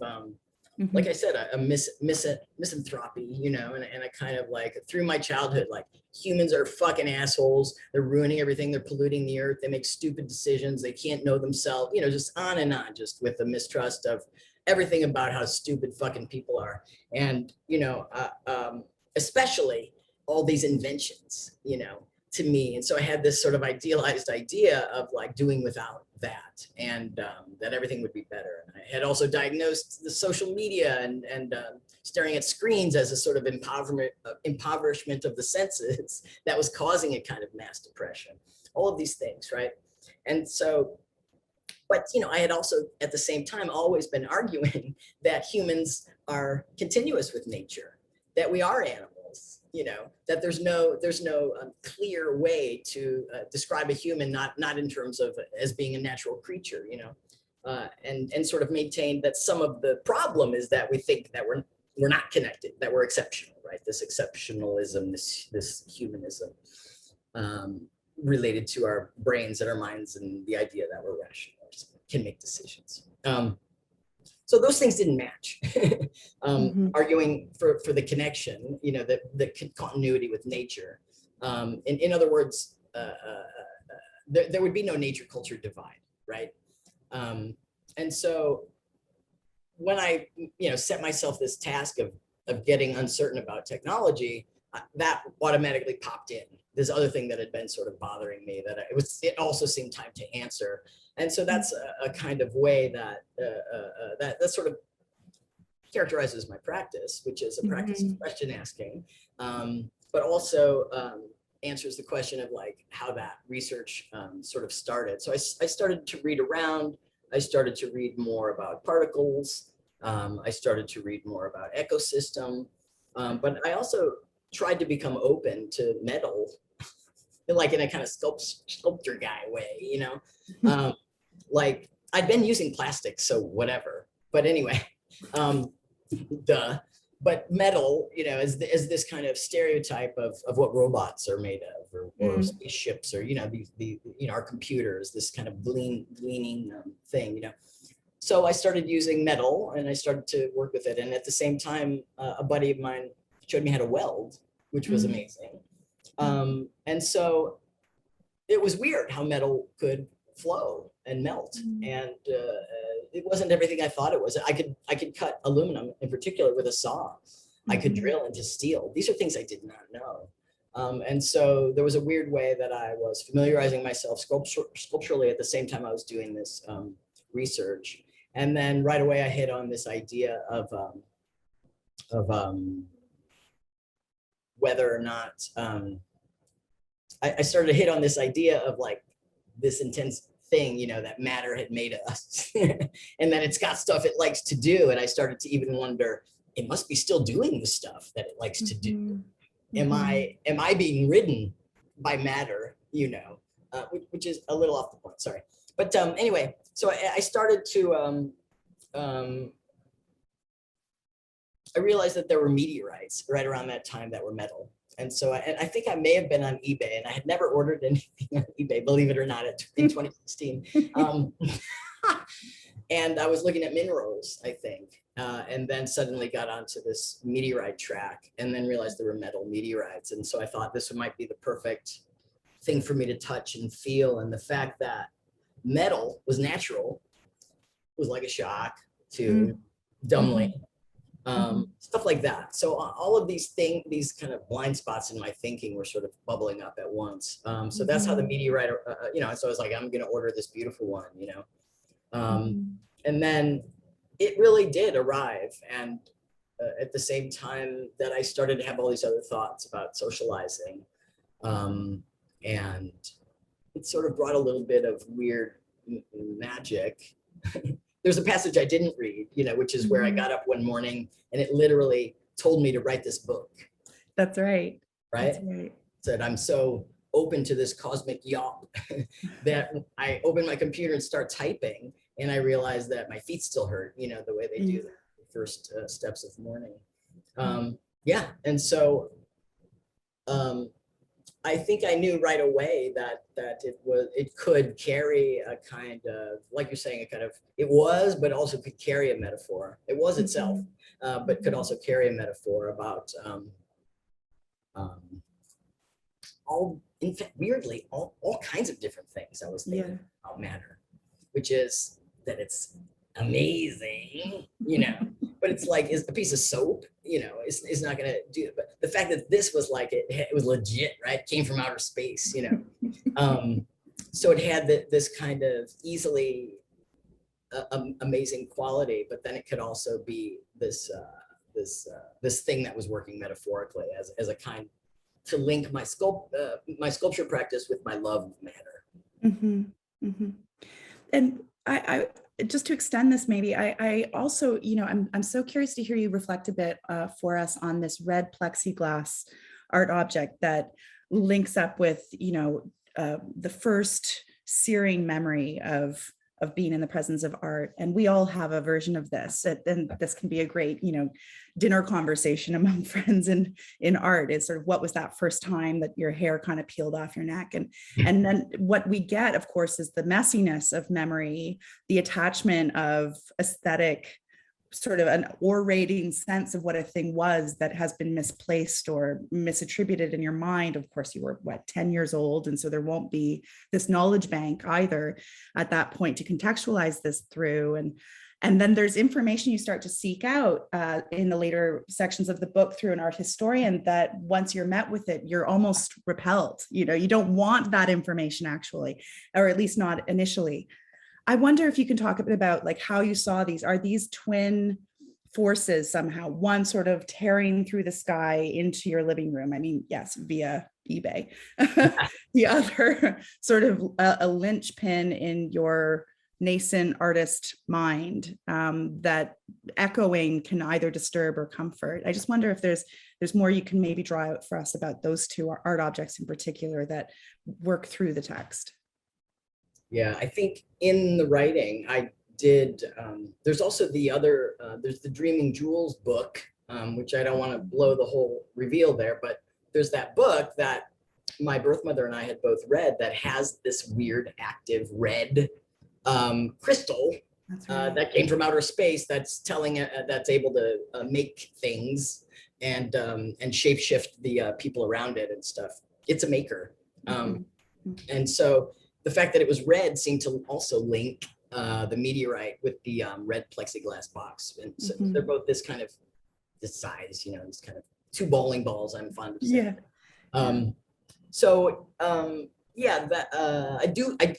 like I said, a misanthropy, and I kind of like through my childhood, like humans are fucking assholes. They're ruining everything. They're polluting the earth. They make stupid decisions. They can't know themselves, just on and on, just with the mistrust of everything about how stupid fucking people are. And, especially all these inventions, to me. And so I had this sort of idealized idea of like doing without that, and that everything would be better. And I had also diagnosed the social media and staring at screens as a sort of impoverishment of the senses that was causing a kind of mass depression, all of these things, right? And so, but, I had also at the same time always been arguing that humans are continuous with nature, that we are animals, that there's no clear way to describe a human, not in terms of as being a natural creature, and sort of maintain that some of the problem is that we think that we're not connected, that we're exceptional, right? This exceptionalism, this humanism, related to our brains and our minds, and the idea that we're rational, can make decisions. So those things didn't match. Arguing for the connection, the continuity with nature. In other words, there would be no nature culture divide, right? And so when I, set myself this task of getting uncertain about technology, that automatically popped in. This other thing that had been sort of bothering me, that it also seemed time to answer. And so that's a kind of way that that sort of characterizes my practice, which is a practice of question asking, but also answers the question of like how that research sort of started. So I started to read around. I started to read more about particles. I started to read more about ecosystem, but I also tried to become open to metal, like in a kind of sculptor guy way, like I'd been using plastic, so whatever. But anyway, but metal, is this kind of stereotype of what robots are made of, or spaceships, or the our computers, this kind of gleaning thing, So I started using metal, and I started to work with it. And at the same time, a buddy of mine showed me how to weld, which was amazing. And so it was weird how metal could flow and melt, and it wasn't everything I thought it was. I could cut aluminum in particular with a saw. I could drill into steel. These are things I did not know. And so there was a weird way that I was familiarizing myself sculpturally at the same time I was doing this research. And then right away I hit on this idea of whether or not I started to hit on this idea of like this intense thing, that matter had made us, and that it's got stuff it likes to do. And I started to even wonder, it must be still doing the stuff that it likes to do. Am I being ridden by matter, which is a little off the point, sorry. But anyway, so I started to, I realized that there were meteorites right around that time that were metal. And so I think I may have been on eBay, and I had never ordered anything on eBay, believe it or not, in 2016. And I was looking at minerals, I think, and then suddenly got onto this meteorite track, and then realized there were metal meteorites. And so I thought this might be the perfect thing for me to touch and feel. And the fact that metal was natural was like a shock to dumbly. Stuff like that. So all of these things, these kind of blind spots in my thinking were sort of bubbling up at once. So that's how the meteorite, so I was like, I'm going to order this beautiful one, and then it really did arrive. And at the same time that I started to have all these other thoughts about socializing. And it sort of brought a little bit of weird magic. There's a passage I didn't read, which is where I got up one morning and it literally told me to write this book. That's right. Right? That's right. Said, I'm so open to this cosmic yawp that I open my computer and start typing, and I realize that my feet still hurt, the way they do the first steps of morning. Yeah, and so I think I knew right away that it could carry a kind of, like you're saying, but also could carry a metaphor. It was itself, but could also carry a metaphor about in fact, weirdly, all kinds of different things I was thinking about matter, which is that it's amazing, but it's like, is a piece of soap, it's not gonna do it. But the fact that this was like, it was legit, right? Came from outer space, so it had this kind of easily amazing quality, but then it could also be this thing that was working metaphorically as a kind to link my sculpture practice with my love of matter. And I just to extend this, maybe I also, I'm so curious to hear you reflect a bit for us on this red plexiglass art object that links up with, the first searing memory of being in the presence of art. And we all have a version of this. And this can be a great, dinner conversation among friends in art, is sort of, what was that first time that your hair kind of peeled off your neck? And then what we get, of course, is the messiness of memory, the attachment of aesthetic, sort of an orating sense of what a thing was that has been misplaced or misattributed in your mind. Of course, you were 10 years old, and so there won't be this knowledge bank either at that point to contextualize this through. And then there's information you start to seek out in the later sections of the book through an art historian, that once you're met with it, you're almost repelled. You don't want that information, actually, or at least not initially. I wonder if you can talk a bit about like how you saw these. Are these twin forces somehow, one sort of tearing through the sky into your living room? I mean, yes, via eBay. The other sort of a linchpin in your nascent artist mind, that echoing can either disturb or comfort. I just wonder if there's more you can maybe draw out for us about those two art objects in particular that work through the text. Yeah, I think in the writing, I did, there's also there's the Dreaming Jewels book, which I don't want to blow the whole reveal there, but there's that book that my birth mother and I had both read that has this weird active red crystal that came from outer space, that's that's able to make things and shapeshift the people around it and stuff. It's a maker. And so the fact that it was red seemed to also link the meteorite with the red plexiglass box. And so they're both this size, this kind of two bowling balls, I'm fond of saying. Yeah.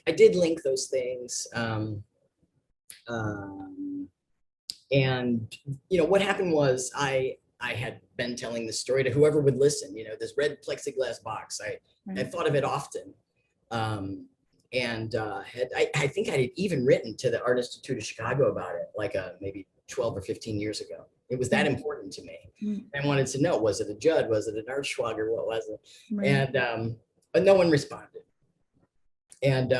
I did link those things. And what happened was I had been telling the story to whoever would listen, this red plexiglass box. I thought of it often. I think I had even written to the Art Institute of Chicago about it, like maybe 12 or 15 years ago. It was that important to me. I wanted to know, was it a Judd? Was it an Art Schwager? What was it? And but no one responded. And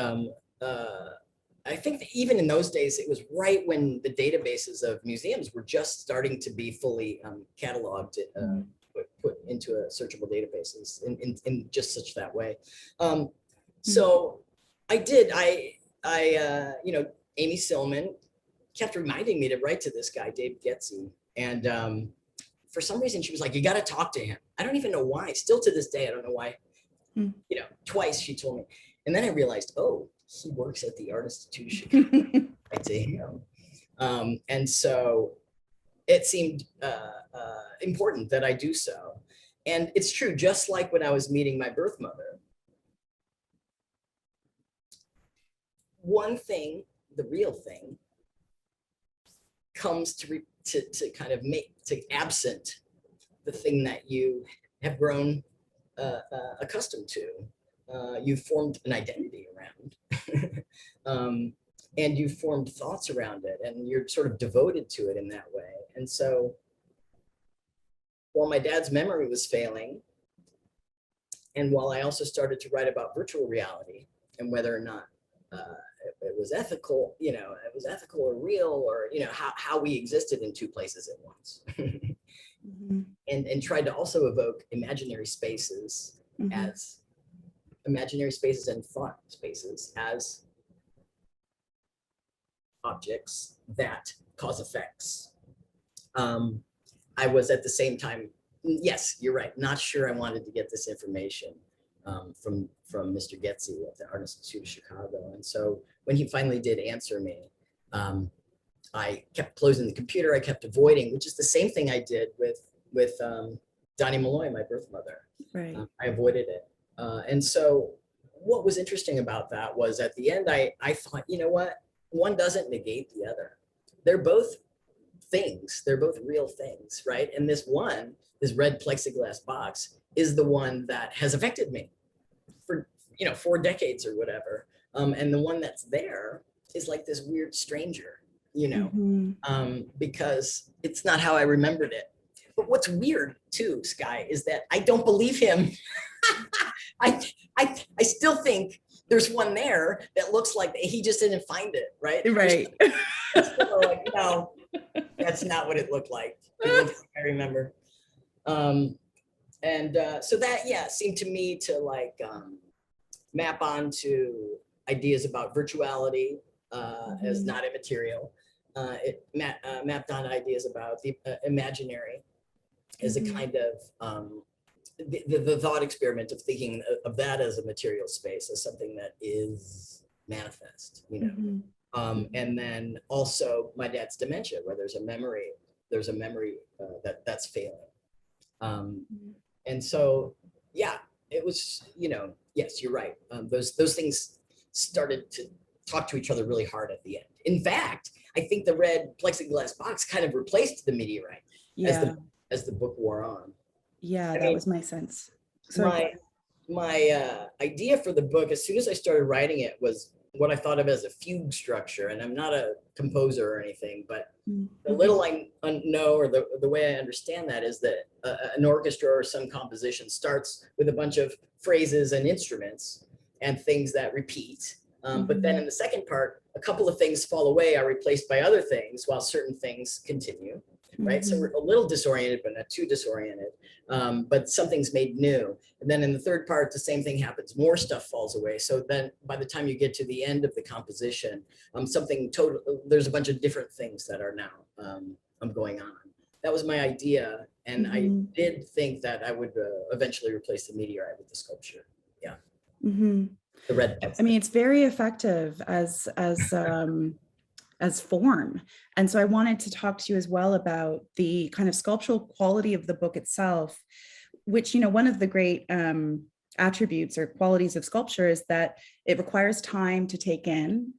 I think that even in those days, it was right when the databases of museums were just starting to be fully cataloged, put into a searchable databases in just such that way. So I did, Amy Silman kept reminding me to write to this guy, Dave Getze. And for some reason, she was like, you got to talk to him. I don't even know why. Still to this day, I don't know why. Twice she told me. And then I realized, oh, he works at the Art Institute of Chicago. Right to him. And so it seemed important that I do so. And it's true, just like when I was meeting my birth mother, one thing, the real thing, comes to kind of absent the thing that you have grown accustomed to. You've formed an identity around, and you've formed thoughts around it, and you're sort of devoted to it in that way. And so while my dad's memory was failing, and while I also started to write about virtual reality and whether or not it was ethical, it was ethical or real, or, how we existed in two places at once. Mm-hmm. And tried to also evoke imaginary spaces as imaginary spaces and thought spaces as objects that cause effects. I was at the same time, yes, you're right, not sure I wanted to get this information from Mr. Getze at the Art Institute of Chicago. And so when he finally did answer me, I kept closing the computer, I kept avoiding, which is the same thing I did with Donnie Malloy, my birth mother. Right. I avoided it. And so what was interesting about that was at the end, I thought, you know what? One doesn't negate the other. They're both things. They're both real things, right? And this red plexiglass box is the one that has affected me for, 4 decades or whatever. And the one that's there is like this weird stranger, because it's not how I remembered it. But what's weird too, Sky, is that I don't believe him. I still think there's one there that looks like he just didn't find it, right? Right. Still like, no, that's not what it looked like. It looked like I remember. So that, seemed to me to like map onto ideas about virtuality as not immaterial. It mapped on ideas about the imaginary as a kind of the thought experiment of thinking of that as a material space, as something that is manifest, and then also my dad's dementia, where there's a memory that's failing. And so, it was, yes, you're right. Those things started to talk to each other really hard at the end. In fact, I think the red plexiglass box kind of replaced the meteorite as the book wore on. Yeah, that was my sense. My idea for the book, as soon as I started writing it, was what I thought of as a fugue structure. And I'm not a composer or anything, but the little I know, or the way I understand that, is that an orchestra or some composition starts with a bunch of phrases and instruments and things that repeat. But then in the second part, a couple of things fall away, are replaced by other things, while certain things continue. Right. So we're a little disoriented, but not too disoriented. But something's made new. And then in the third part, the same thing happens. More stuff falls away. So then by the time you get to the end of the composition, there's a bunch of different things that are now going on. That was my idea. And I did think that I would eventually replace the meteorite with the sculpture. Yeah. The red. I mean, it's very effective as form. And so I wanted to talk to you as well about the kind of sculptural quality of the book itself, which, one of the great attributes or qualities of sculpture is that it requires time to take in.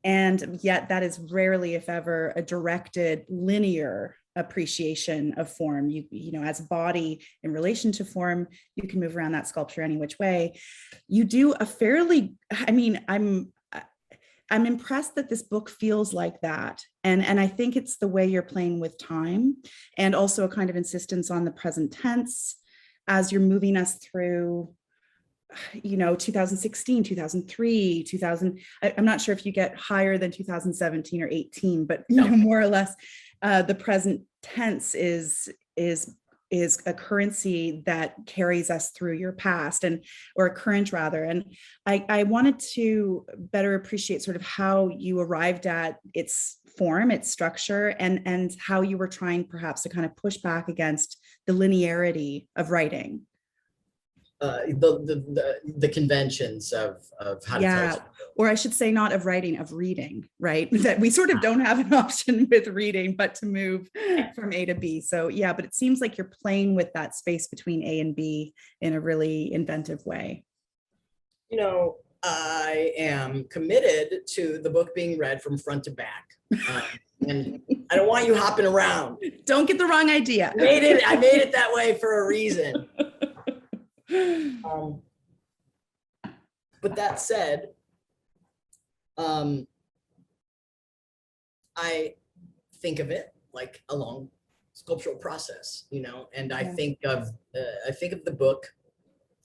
And yet that is rarely, if ever, a directed linear appreciation of form. You as a body in relation to form, you can move around that sculpture any which way. You do a fairly, I'm impressed that this book feels like that. And I think it's the way you're playing with time, and also a kind of insistence on the present tense as you're moving us through, 2016, 2003, 2000. I'm not sure if you get higher than 2017 or 18, but more or less the present tense is a currency that carries us through your past, or a current rather. And I wanted to better appreciate sort of how you arrived at its form, its structure, and how you were trying perhaps to kind of push back against the linearity of writing. The conventions of how to tell. Or I should say not of writing, of reading, right? That we sort of don't have an option with reading, but to move from A to B. So but it seems like you're playing with that space between A and B in a really inventive way. I am committed to the book being read from front to back. And I don't want you hopping around. Don't get the wrong idea. I made it that way for a reason. But that said, I think of it like a long sculptural process, and I think of the book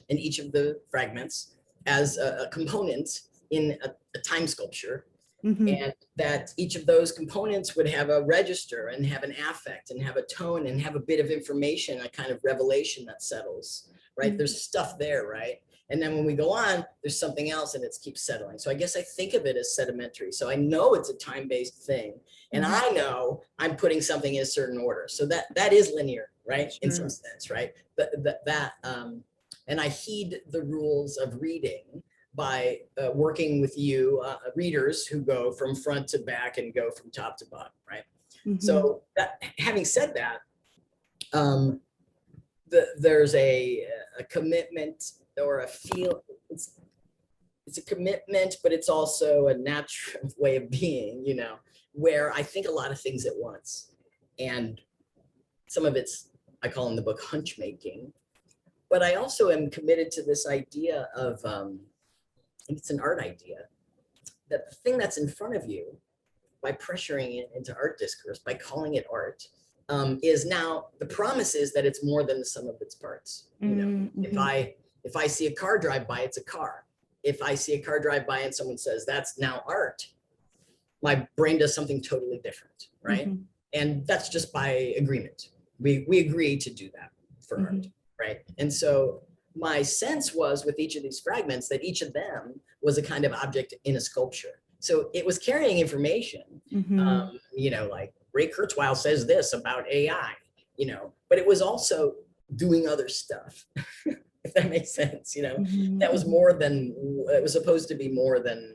and each of the fragments as a component in a time sculpture. And that each of those components would have a register and have an affect and have a tone and have a bit of information, a kind of revelation that settles, right? There's stuff there, right? And then when we go on, there's something else and it keeps settling. So I guess I think of it as sedimentary. So I know it's a time-based thing. And I know I'm putting something in a certain order. So that is linear, right? In some sense, right? But and I heed the rules of reading by working with you readers who go from front to back and go from top to bottom, right? So having said that, there's a commitment or a feel. It's a commitment, but it's also a natural way of being, where I think a lot of things at once. And some of it's, I call in the book, hunch making. But I also am committed to this idea of, it's an art idea, that the thing that's in front of you, by pressuring it into art discourse, by calling it art, is now, the promise is that it's more than the sum of its parts. If I see a car drive by, it's a car. If I see a car drive by and someone says, that's now art, my brain does something totally different, right? And that's just by agreement. We agree to do that for art, right? And so my sense was with each of these fragments that each of them was a kind of object in a sculpture. So it was carrying information, like Ray Kurzweil says this about AI, but it was also doing other stuff, if that makes sense, that was more than, it was supposed to be more than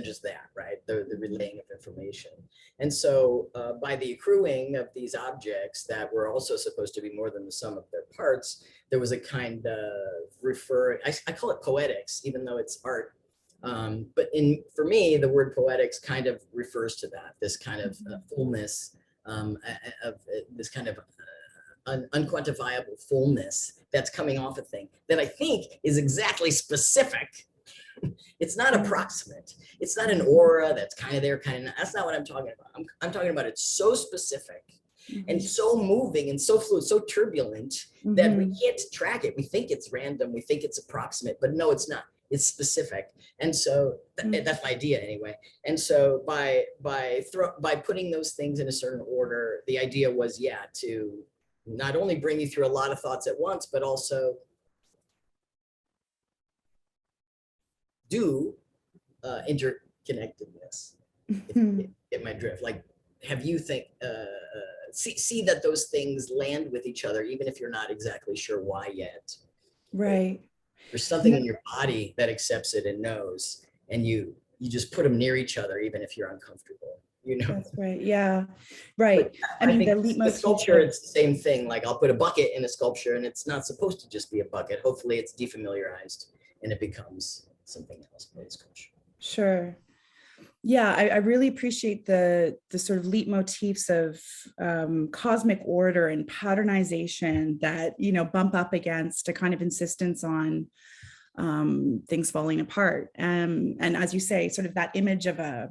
just that, right? The relaying of information. And so by the accruing of these objects that were also supposed to be more than the sum of their parts, there was a kind of I call it poetics, even though it's art. But for me, the word poetics kind of refers to that, this kind of fullness, of this kind of unquantifiable fullness that's coming off a thing that I think is exactly specific. It's not approximate. It's not an aura that's kind of there, kind of not. That's not what I'm talking about. I'm talking about it's so specific and so moving and so fluid, so turbulent that we can't track it. We think it's random. We think it's approximate, but no, it's not. It's specific. And so that's my idea anyway. And so by putting those things in a certain order, the idea was, to not only bring you through a lot of thoughts at once, but also do interconnectedness. Get my drift. Like, have you see that those things land with each other, even if you're not exactly sure why yet. Right. There's something in your body that accepts it and knows, and you just put them near each other, even if you're uncomfortable. That's right. Yeah. Right. I mean, the sculpture, it's the same thing. Like, I'll put a bucket in a sculpture and it's not supposed to just be a bucket. Hopefully it's defamiliarized and it becomes something else by the sculpture. Sure. Yeah, I really appreciate the sort of leitmotifs of cosmic order and patternization that, bump up against a kind of insistence on things falling apart. And as you say, sort of that image of a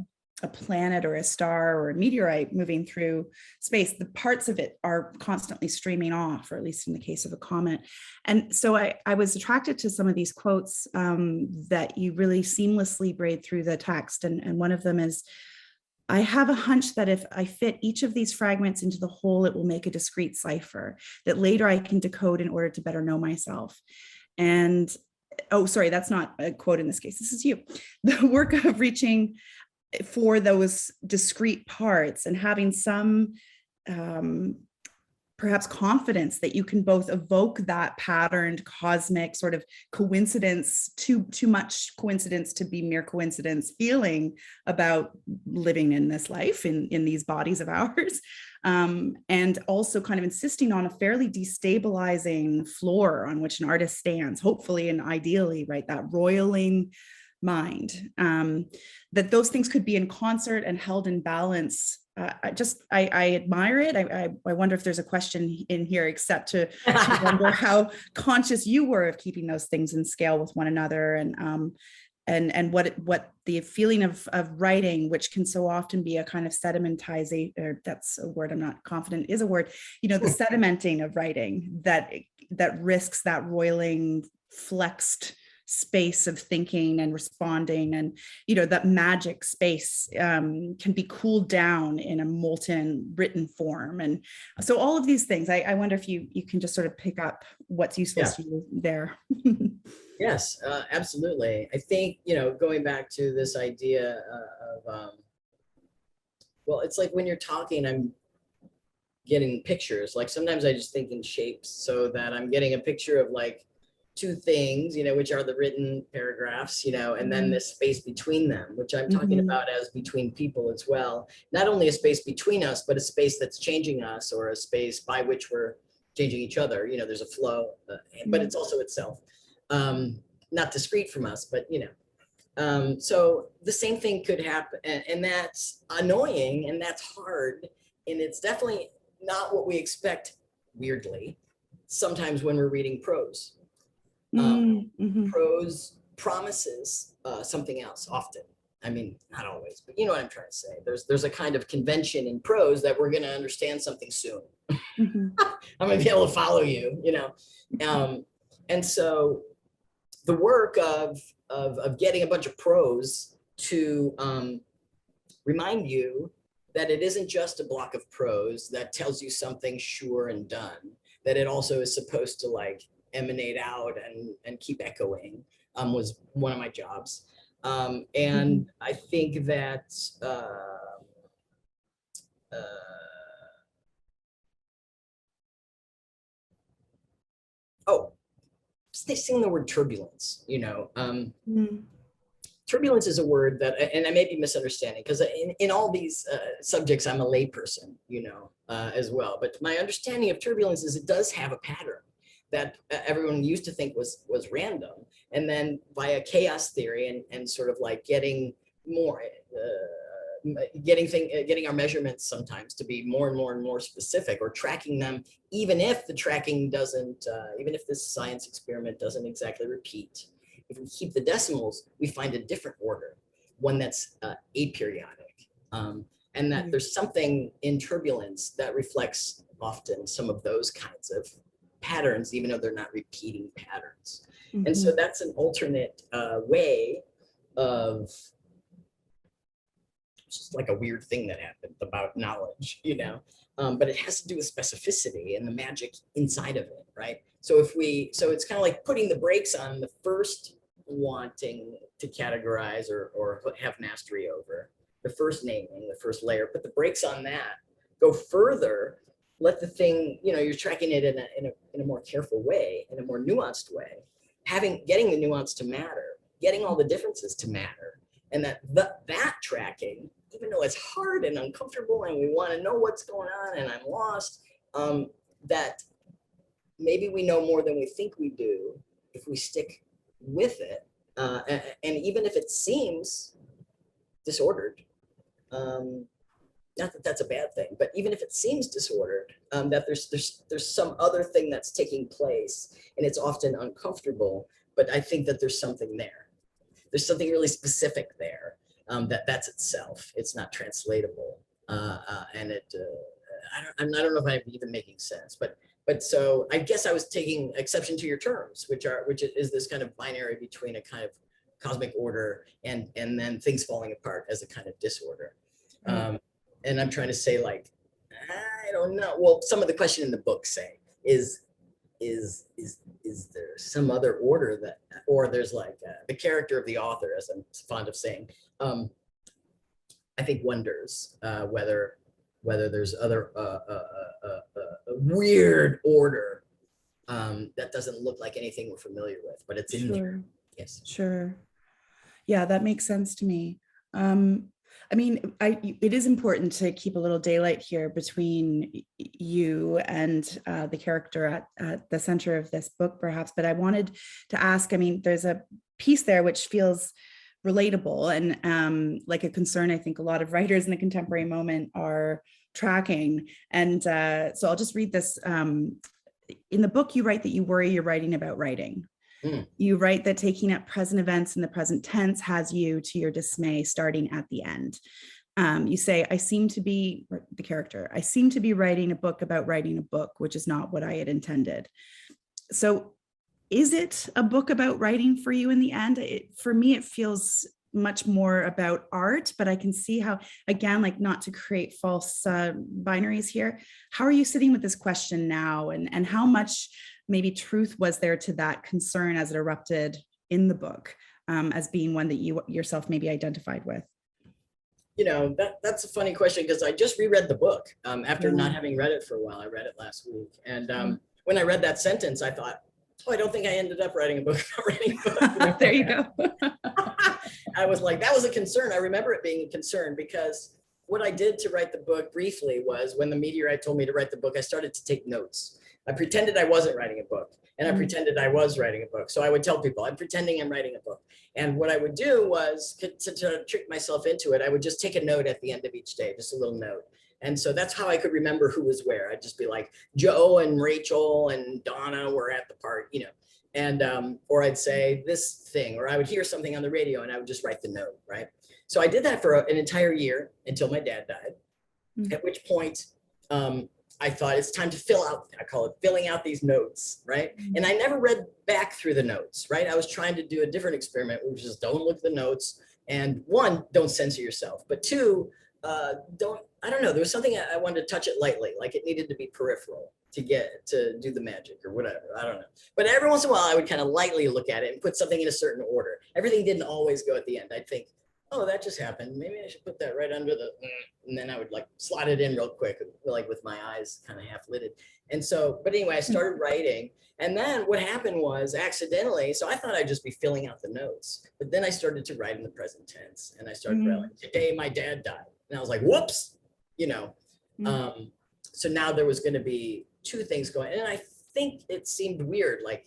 planet or a star or a meteorite moving through space, the parts of it are constantly streaming off, or at least in the case of a comet. And so I was attracted to some of these quotes that you really seamlessly braid through the text. And one of them is, I have a hunch that if I fit each of these fragments into the whole, it will make a discrete cipher that later I can decode in order to better know myself. And, oh, sorry, that's not a quote in this case. This is you. The work of reaching for those discrete parts and having some perhaps confidence that you can both evoke that patterned cosmic sort of coincidence, too much coincidence to be mere coincidence feeling about living in this life, in these bodies of ours, and also kind of insisting on a fairly destabilizing floor on which an artist stands, hopefully and ideally, right, that roiling mind, that those things could be in concert and held in balance I admire it. I wonder if there's a question in here, except to wonder how conscious you were of keeping those things in scale with one another, and what the feeling of writing, which can so often be a kind of sedimentization, or that's a word I'm not confident is a word, the sedimenting of writing that risks that roiling, flexed space of thinking and responding, and that magic space can be cooled down in a molten written form. And so all of these things, I wonder if you can just sort of pick up what's useful to you there. Yes, absolutely. I think, going back to this idea of, well, it's like when you're talking, I'm getting pictures. Like sometimes I just think in shapes, so that I'm getting a picture of like two things, which are the written paragraphs, and then this space between them, which I'm talking about as between people as well. Not only a space between us, but a space that's changing us, or a space by which we're changing each other. There's a flow, but it's also itself. Not discrete from us, but so the same thing could happen, and that's annoying, and that's hard, and it's definitely not what we expect, weirdly, sometimes when we're reading prose. Prose promises something else often. I mean, not always, but you know what I'm trying to say. There's a kind of convention in prose that we're going to understand something soon. I'm going to be able to follow you, and so the work of getting a bunch of prose to remind you that it isn't just a block of prose that tells you something sure and done, that it also is supposed to like emanate out and keep echoing, was one of my jobs. And I think that saying the word turbulence, turbulence is a word that, and I may be misunderstanding, because in all these subjects, I'm a layperson, as well. But my understanding of turbulence is it does have a pattern that everyone used to think was random. And then via chaos theory and sort of like getting more, getting our measurements sometimes to be more and more and more specific, or tracking them, even if the tracking doesn't, even if this science experiment doesn't exactly repeat. If we keep the decimals, we find a different order, one that's aperiodic. And that there's something in turbulence that reflects often some of those kinds of patterns, even though they're not repeating patterns. And so that's an alternate way of, just like a weird thing that happened about knowledge, but it has to do with specificity and the magic inside of it, right? So it's kind of like putting the brakes on the first wanting to categorize or have mastery over, the first naming, the first layer, put the brakes on that, go further, let the thing, you're tracking it in a more careful way, in a more nuanced way, getting the nuance to matter, getting all the differences to matter. And that tracking, even though it's hard and uncomfortable and we want to know what's going on and I'm lost, that maybe we know more than we think we do if we stick with it. And even if it seems disordered, not that that's a bad thing, but even if it seems disordered, that there's some other thing that's taking place, and it's often uncomfortable, but I think that there's something there. There's something really specific there, that's itself. It's not translatable, and I don't know if I'm even making sense, but so I guess I was taking exception to your terms, which is this kind of binary between a kind of cosmic order and then things falling apart as a kind of disorder. And I'm trying to say, like, I don't know. Well, some of the question in the book say is there some other order that, or there's like the character of the author, as I'm fond of saying, I think wonders whether there's other weird order that doesn't look like anything we're familiar with, but it's in there. Yes. Sure. Yeah, that makes sense to me. I mean, it is important to keep a little daylight here between you and the character at the center of this book, perhaps. But I wanted to ask, I mean, there's a piece there which feels relatable and like a concern I think a lot of writers in the contemporary moment are tracking. And so I'll just read this. In the book, you write that you worry you're writing about writing. You write that taking up present events in the present tense has you, to your dismay, starting at the end. You say, I seem to be writing a book about writing a book, which is not what I had intended. So is it a book about writing for you in the end? For me, it feels much more about art, but I can see how, again, like not to create false binaries here. How are you sitting with this question now? And how much maybe truth was there to that concern as it erupted in the book, as being one that you yourself maybe identified with? You know, that's a funny question, because I just reread the book after not having read it for a while. I read it last week. And when I read that sentence, I thought, oh, I don't think I ended up writing a book about writing a book. You know? There you go. I was like, that was a concern. I remember it being a concern, because what I did to write the book briefly was, when the Meteorite told me to write the book, I started to take notes. I pretended I wasn't writing a book, and I pretended I was writing a book. So I would tell people, I'm pretending I'm writing a book. And what I would do was, to trick myself into it, I would just take a note at the end of each day, just a little note. And so that's how I could remember who was where. I'd just be like, Joe and Rachel and Donna were at the park, you know. And or I'd say this thing, or I would hear something on the radio and I would just write the note, right? So I did that for an entire year until my dad died, at which point I thought it's time to fill out, I call it filling out these notes, right? And I never read back through the notes, right? I was trying to do a different experiment, which is don't look at the notes. And one, don't censor yourself. But two, I don't know, there was something I wanted to touch it lightly, like it needed to be peripheral to get to do the magic or whatever. I don't know. But every once in a while, I would kind of lightly look at it and put something in a certain order. Everything didn't always go at the end. I'd think, oh, that just happened. Maybe I should put that right under the, and then I would like slot it in real quick, like with my eyes kind of half lidded. And so, but anyway, I started writing. And then what happened was accidentally, so I thought I'd just be filling out the notes, but then I started to write in the present tense, and I started writing, today my dad died. And I was like, whoops, you know. So now there was going to be two things going, and I think it seemed weird, like,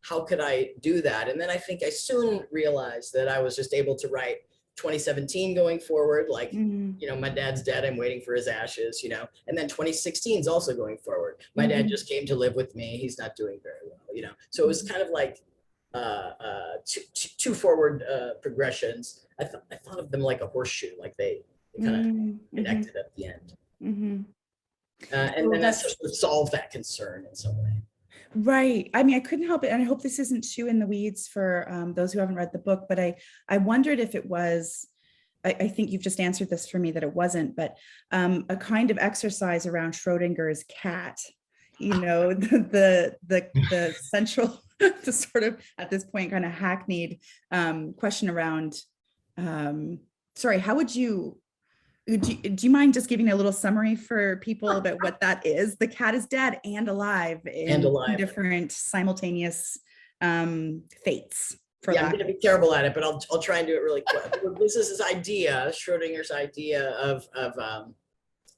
how could I do that? And then I think I soon realized that I was just able to write 2017 going forward, like, you know, my dad's dead, I'm waiting for his ashes, you know, and then 2016 is also going forward. My dad just came to live with me, he's not doing very well, you know. So it was kind of like two forward progressions. I thought of them like a horseshoe, like they kind of connected at the end. And then that sort of solved that concern in some way. Right. I mean, I couldn't help it. And I hope this isn't too in the weeds for those who haven't read the book, but I wondered if it was, I think you've just answered this for me that it wasn't, but a kind of exercise around Schrodinger's cat, you know, the central, the sort of at this point kind of hackneyed question around, sorry, how would you, do you mind just giving a little summary for people about what that is? The cat is dead and alive in different simultaneous fates. Yeah, I'm going to be terrible at it, but I'll try and do it really quick. This is his idea, Schrodinger's idea of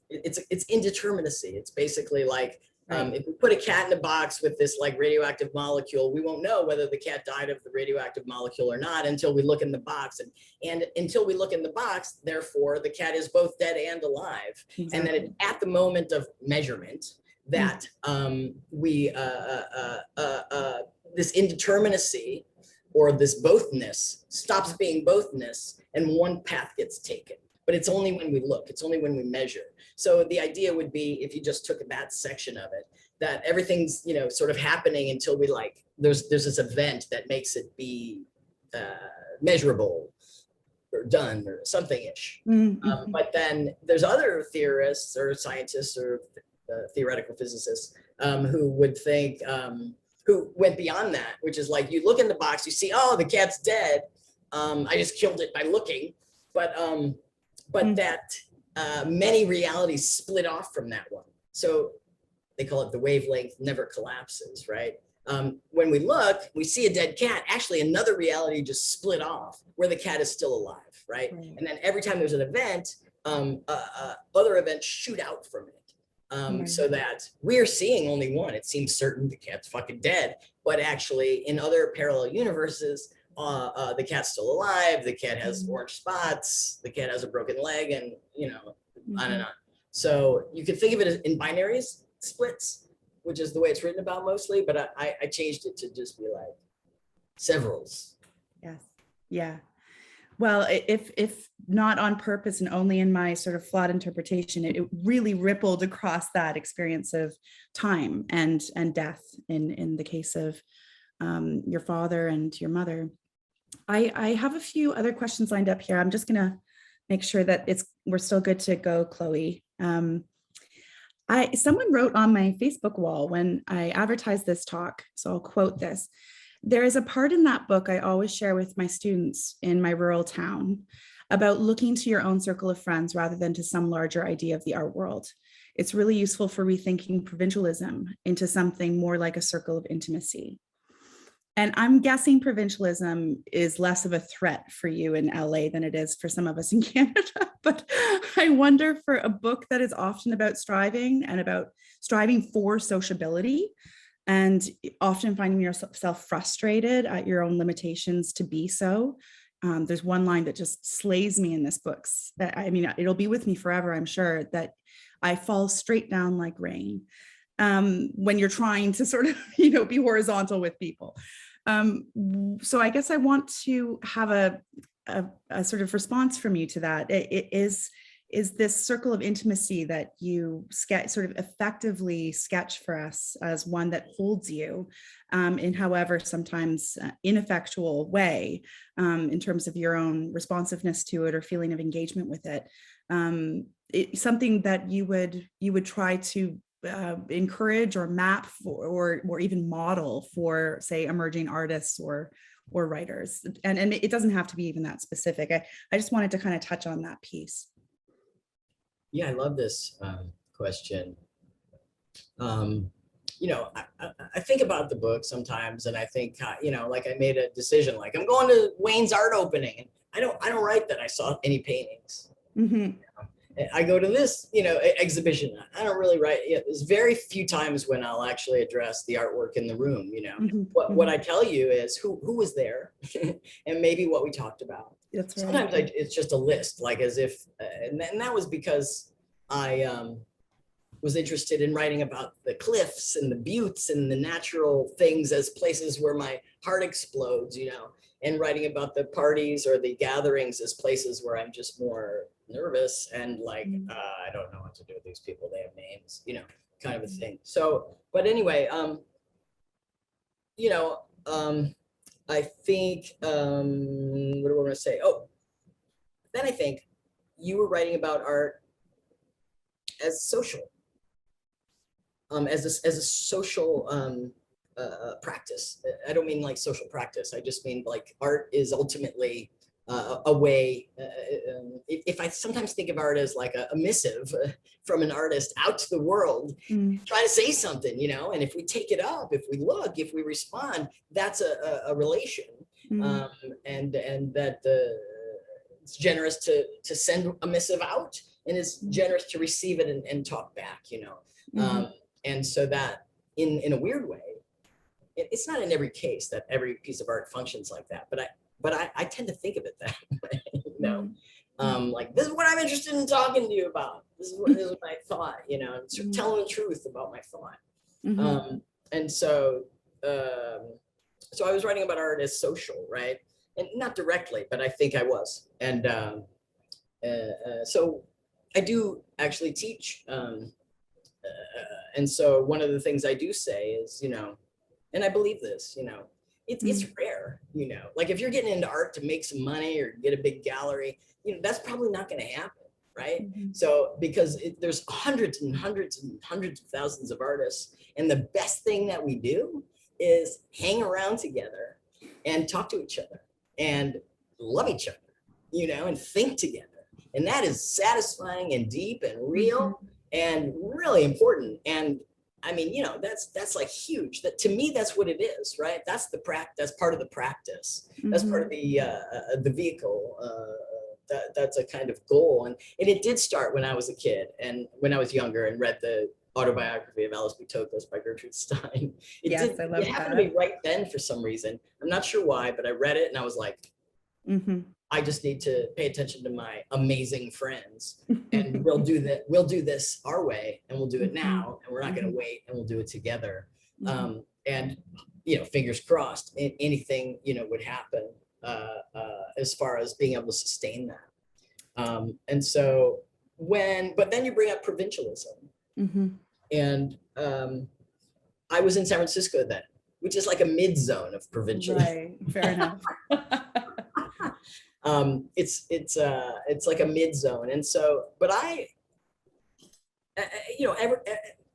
it's indeterminacy. It's basically like, if we put a cat in a box with this like radioactive molecule, we won't know whether the cat died of the radioactive molecule or not until we look in the box. And until we look in the box, therefore, the cat is both dead and alive. Exactly. And then at the moment of measurement, that this indeterminacy or this bothness stops being bothness and one path gets taken. But it's only when we look, it's only when we measure. So the idea would be, if you just took that section of it, that everything's, you know, sort of happening until we like, there's this event that makes it be measurable or done or something-ish. But then there's other theorists or scientists or theoretical physicists who would think, who went beyond that, which is like, you look in the box, you see, oh, the cat's dead. I just killed it by looking. But that many realities split off from that one. So they call it the wavelength never collapses, right? When we look, we see a dead cat, actually another reality just split off where the cat is still alive, right? And then every time there's an event, other events shoot out from it. So that we're seeing only one. It seems certain the cat's fucking dead, but actually in other parallel universes, the cat's still alive, the cat has orange spots, the cat has a broken leg, and on and on. So you could think of it as in binary splits, which is the way it's written about mostly, but I changed it to just be like severals. Yes. Yeah. Well, if not on purpose and only in my sort of flawed interpretation, it really rippled across that experience of time and death in the case of your father and your mother. I have a few other questions lined up here. I'm just going to make sure that we're still good to go, Chloe. Someone wrote on my Facebook wall when I advertised this talk, so I'll quote this. There is a part in that book I always share with my students in my rural town about looking to your own circle of friends rather than to some larger idea of the art world. It's really useful for rethinking provincialism into something more like a circle of intimacy. And I'm guessing provincialism is less of a threat for you in LA than it is for some of us in Canada. But I wonder, for a book that is often about striving and about striving for sociability, and often finding yourself frustrated at your own limitations to be so. There's one line that just slays me in this book. I mean, it'll be with me forever, I'm sure, that I fall straight down like rain when you're trying to sort of, be horizontal with people. So I guess I want to have a sort of response from you to that. It is this circle of intimacy that you sort of effectively sketch for us as one that holds you in however sometimes ineffectual way in terms of your own responsiveness to it or feeling of engagement with it. It's something that you would try to encourage or map for, or even model for, say, emerging artists or writers. And it doesn't have to be even that specific. I just wanted to kind of touch on that piece. Yeah, I love this question. I think about the book sometimes, and I think, like I made a decision, like I'm going to Wayne's art opening, and I don't write that I saw any paintings. Mm-hmm. I go to this, exhibition. I don't really write. There's very few times when I'll actually address the artwork in the room. Mm-hmm. What I tell you is who was there, and maybe what we talked about. That's right. Sometimes it's just a list, like as if, and that was because I was interested in writing about the cliffs and the buttes and the natural things as places where my heart explodes, and writing about the parties or the gatherings as places where I'm just more nervous and like, I don't know what to do with these people. They have names, kind of a thing. So, but anyway, I think, what do I want to say? Oh, then I think you were writing about art as social, as a social practice. I don't mean like social practice. I just mean like art is ultimately a way. If I sometimes think of art as like a missive from an artist out to the world, trying to say something, and if we take it up, if we look, if we respond, that's a relation, and that it's generous to send a missive out, and it's generous to receive it and talk back, and so that in a weird way, it's not in every case that every piece of art functions like that, but I tend to think of it that way, like this is what I'm interested in talking to you about. This is what I thought, sort of telling the truth about my thought. And so I was writing about art as social, right? And not directly, but I think I was. And so I do actually teach. And so one of the things I do say is, and I believe this, it's rare, like if you're getting into art to make some money or get a big gallery, that's probably not going to happen, right? So because there's hundreds and hundreds and hundreds of thousands of artists, and the best thing that we do is hang around together and talk to each other and love each other, and think together. And that is satisfying and deep and real and really important. And I mean, that's like huge. That to me, that's what it is, right? That's the practice. That's part of the practice. That's part of the vehicle. That's a kind of goal. And it did start when I was a kid and when I was younger and read the autobiography of Alice B. Toklas by Gertrude Stein. It happened to me right then for some reason. I'm not sure why, but I read it and I was like, Mm-hmm. I just need to pay attention to my amazing friends, and we'll do that. We'll do this our way, and we'll do it now, and we're not going to wait, and we'll do it together. And fingers crossed, anything would happen as far as being able to sustain that. And so but then you bring up provincialism, and I was in San Francisco then, which is like a mid zone of provincialism. Right, fair enough. It's like a mid zone, and so, but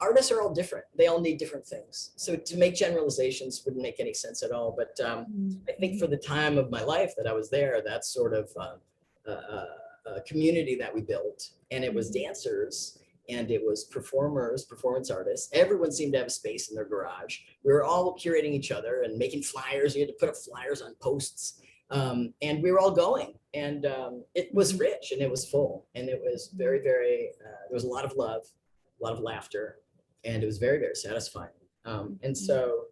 artists are all different. They all need different things. So to make generalizations wouldn't make any sense at all. But I think for the time of my life that I was there, that's sort of a community that we built, and it was dancers. And it was performers, performance artists. Everyone seemed to have a space in their garage. We were all curating each other and making flyers. You had to put up flyers on posts. And we were all going, and it was rich, and it was full, and it was very, very, there was a lot of love, a lot of laughter, and it was very, very satisfying. And so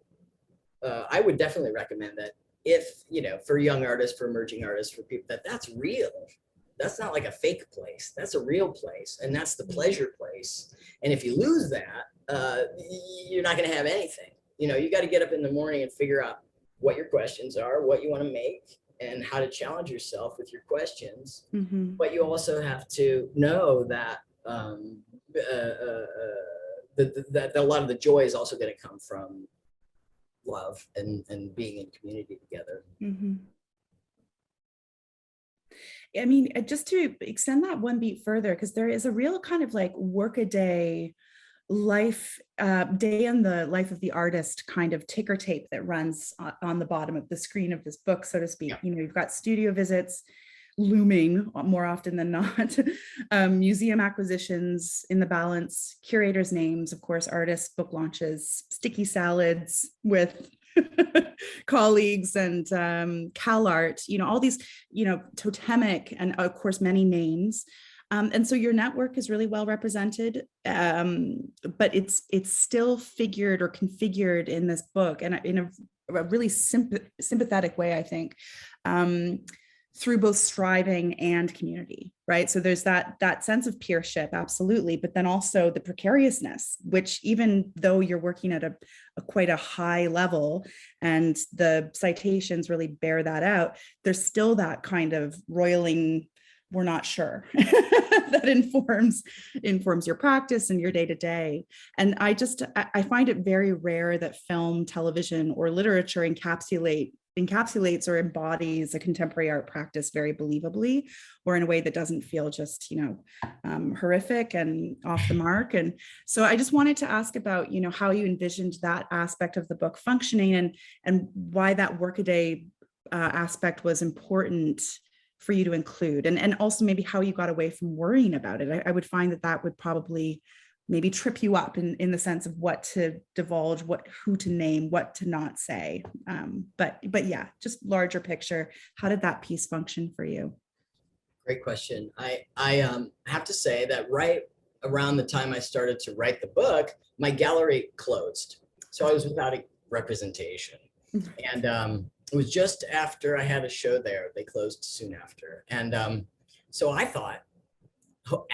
I would definitely recommend that if, for young artists, for emerging artists, for people, that's real. That's not like a fake place. That's a real place, and that's the pleasure place. And if you lose that, you're not going to have anything. You got to get up in the morning and figure out what your questions are, what you want to make, and how to challenge yourself with your questions. But you also have to know that that a lot of the joy is also going to come from love and being in community together. I mean, just to extend that one beat further, because there is a real kind of like workaday life, day in the life of the artist kind of ticker tape that runs on the bottom of the screen of this book, so to speak. You've got studio visits looming more often than not, museum acquisitions in the balance, curators' names, of course, artists, book launches, sticky salads with colleagues, and CalArt, all these, totemic, and of course, many names. And so your network is really well represented, but it's still figured or configured in this book, and in a really sympathetic way, I think, through both striving and community, right? So there's that sense of peership, absolutely, but then also the precariousness, which even though you're working at a quite a high level, and the citations really bear that out, there's still that kind of roiling, we're not sure, that informs your practice and your day-to-day. And I find it very rare that film, television, or literature encapsulates or embodies a contemporary art practice very believably, or in a way that doesn't feel just horrific and off the mark. And so I just wanted to ask about how you envisioned that aspect of the book functioning, and why that workaday aspect was important for you to include, and also maybe how you got away from worrying about it. I would find that would probably maybe trip you up in the sense of what to divulge, who to name, what to not say. But yeah, just larger picture. How did that piece function for you? Great question. I have to say that right around the time I started to write the book, my gallery closed. So I was without a representation. And it was just after I had a show there. They closed soon after. And so I thought,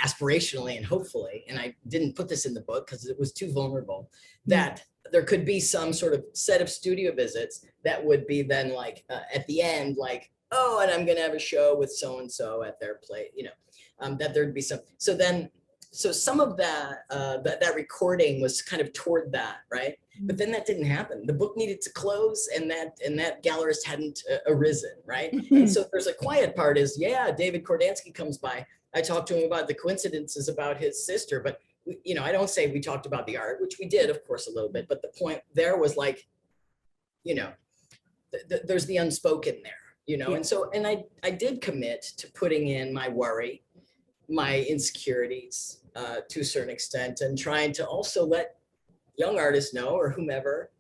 aspirationally and hopefully, and I didn't put this in the book because it was too vulnerable, that there could be some sort of set of studio visits that would be then like at the end, like, oh, and I'm going to have a show with so-and-so at their place, that there'd be some. So some of that recording was kind of toward that, right? But then that didn't happen. The book needed to close, and that gallerist hadn't arisen, right? And so there's a quiet part is, David Kordansky comes by. I talked to him about the coincidences about his sister, but I don't say we talked about the art, which we did, of course, a little bit. But the point there was like, there's the unspoken there, And so, and I did commit to putting in my worry, my insecurities to a certain extent, and trying to also let young artists know, or whomever,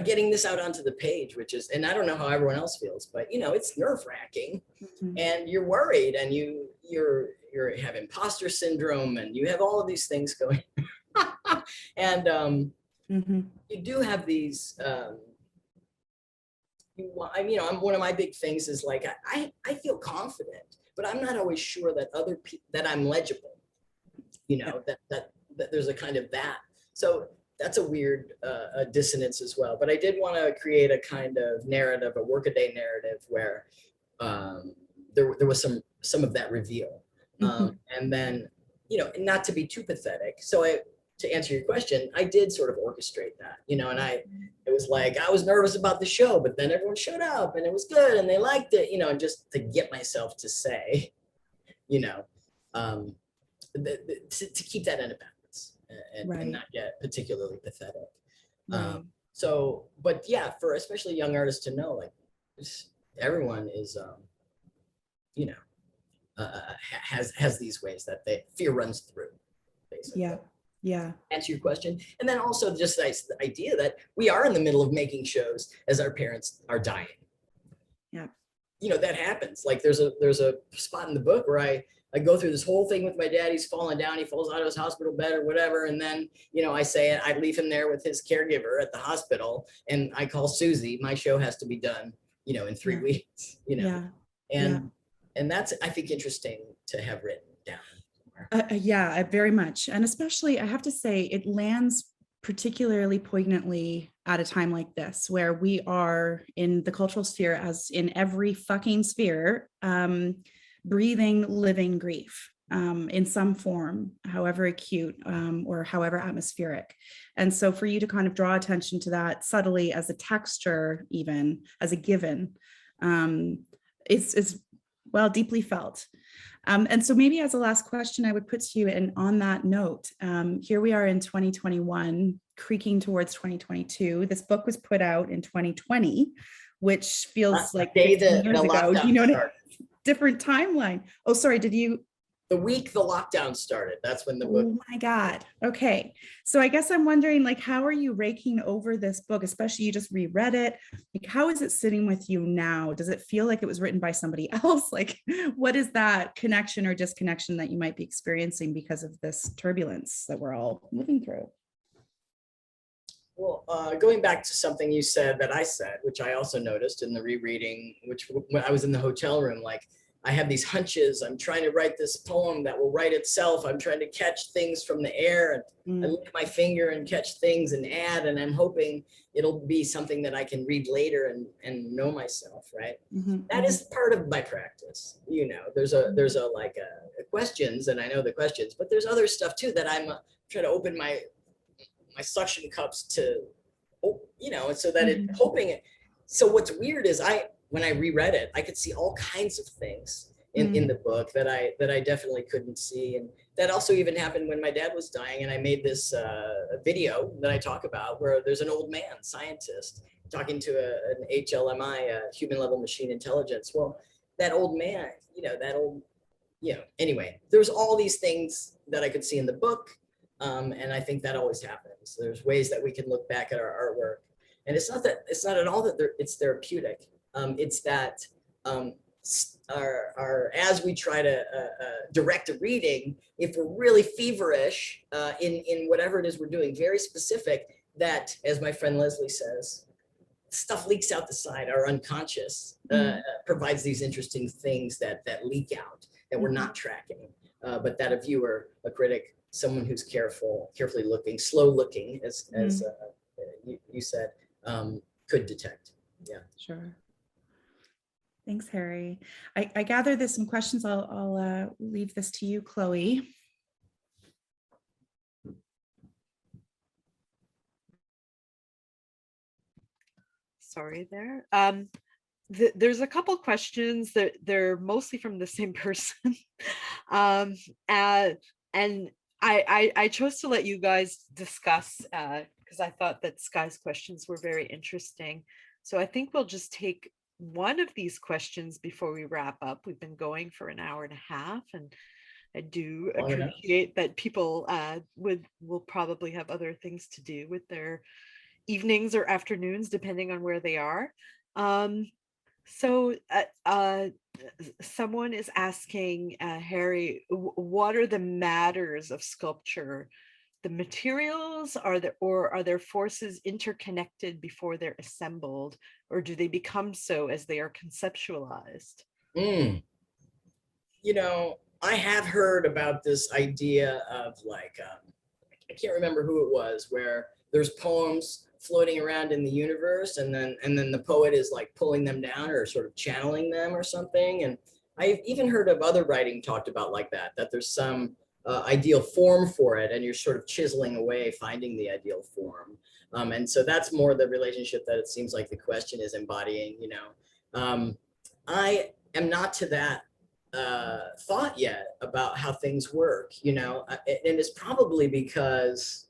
getting this out onto the page, which is, and I don't know how everyone else feels, but it's nerve-wracking, and you're worried, and you have imposter syndrome, and you have all of these things going. And you do have these I'm one of my big things is like, I feel confident, but I'm not always sure that other people, that I'm legible, that there's a kind of that. So that's a weird dissonance as well. But I did want to create a kind of narrative, a workaday narrative where there was some of that reveal. And then, not to be too pathetic. So to answer your question, I did sort of orchestrate that, and it was like, I was nervous about the show, but then everyone showed up and it was good and they liked it, and just to get myself to say, to keep that independence and not get particularly pathetic. So, but yeah, for especially young artists to know, like, everyone is, has these ways that fear runs through, basically. Yeah. Answer your question. And then also just the idea that we are in the middle of making shows as our parents are dying. Yeah. That happens. Like there's a spot in the book where I go through this whole thing with my dad. He's falling down. He falls out of his hospital bed or whatever. And then, I say I leave him there with his caregiver at the hospital, and I call Susie. My show has to be done, in 3 weeks, and that's, I think, interesting to have written down. Yeah, very much. And especially, I have to say, it lands particularly poignantly at a time like this, where we are in the cultural sphere, as in every fucking sphere, breathing, living grief in some form, however acute or however atmospheric. And so for you to kind of draw attention to that subtly as a texture, even as a given, is well, deeply felt. And so maybe as a last question I would put to you, and on that note, here we are in 2021, creaking towards 2022. This book was put out in 2020, which feels like 15 years ago, different timeline. Oh, sorry, the week the lockdown started, that's when the book. Oh my God. Okay. So I guess I'm wondering, like, how are you raking over this book, especially you just reread it? Like, how is it sitting with you now? Does it feel like it was written by somebody else? Like, what is that connection or disconnection that you might be experiencing because of this turbulence that we're all moving through? Well, going back to something you said that I said, which I also noticed in the rereading, which when I was in the hotel room, like, I have these hunches. I'm trying to write this poem that will write itself. I'm trying to catch things from the air, and I lick my finger and catch things and add, and I'm hoping it'll be something that I can read later and know myself, right? That is part of my practice. There's a like questions, and I know the questions, but there's other stuff too that I'm trying to open my suction cups to, so that it hoping it. So what's weird is when I reread it, I could see all kinds of things in the book that I definitely couldn't see. And that also even happened when my dad was dying, and I made this video that I talk about where there's an old man scientist talking to an HLMI, human level machine intelligence. Well, that old man, anyway, there's all these things that I could see in the book. And I think that always happens. There's ways that we can look back at our artwork, and it's not at all that it's therapeutic. It's that as we try to direct a reading, if we're really feverish in whatever it is we're doing, very specific, that, as my friend Leslie says, stuff leaks out the side. Our unconscious provides these interesting things that leak out that we're not tracking, but that a viewer, a critic, someone who's carefully looking, slow looking, as you said, could detect. Yeah. Sure. Thanks, Harry. I gather there's some questions. I'll leave this to you, Chloe. Sorry there. There's a couple questions that they're mostly from the same person. And I chose to let you guys discuss because I thought that Sky's questions were very interesting. So I think we'll just take one of these questions before we wrap up. We've been going for an hour and a half, and I do appreciate that people will probably have other things to do with their evenings or afternoons, depending on where they are. So someone is asking, Harry, what are the matters of sculpture the materials, are their forces interconnected before they're assembled, or do they become so as they are conceptualized? Mm. You know, I have heard about this idea of like, I can't remember who it was, where there's poems floating around in the universe, and then the poet is like pulling them down or sort of channeling them or something. And I've even heard of other writing talked about like that there's some ideal form for it, and you're sort of chiseling away, finding the ideal form. And so that's more the relationship that it seems like the question is embodying, you know. I am not to that thought yet about how things work, you know, and it's probably because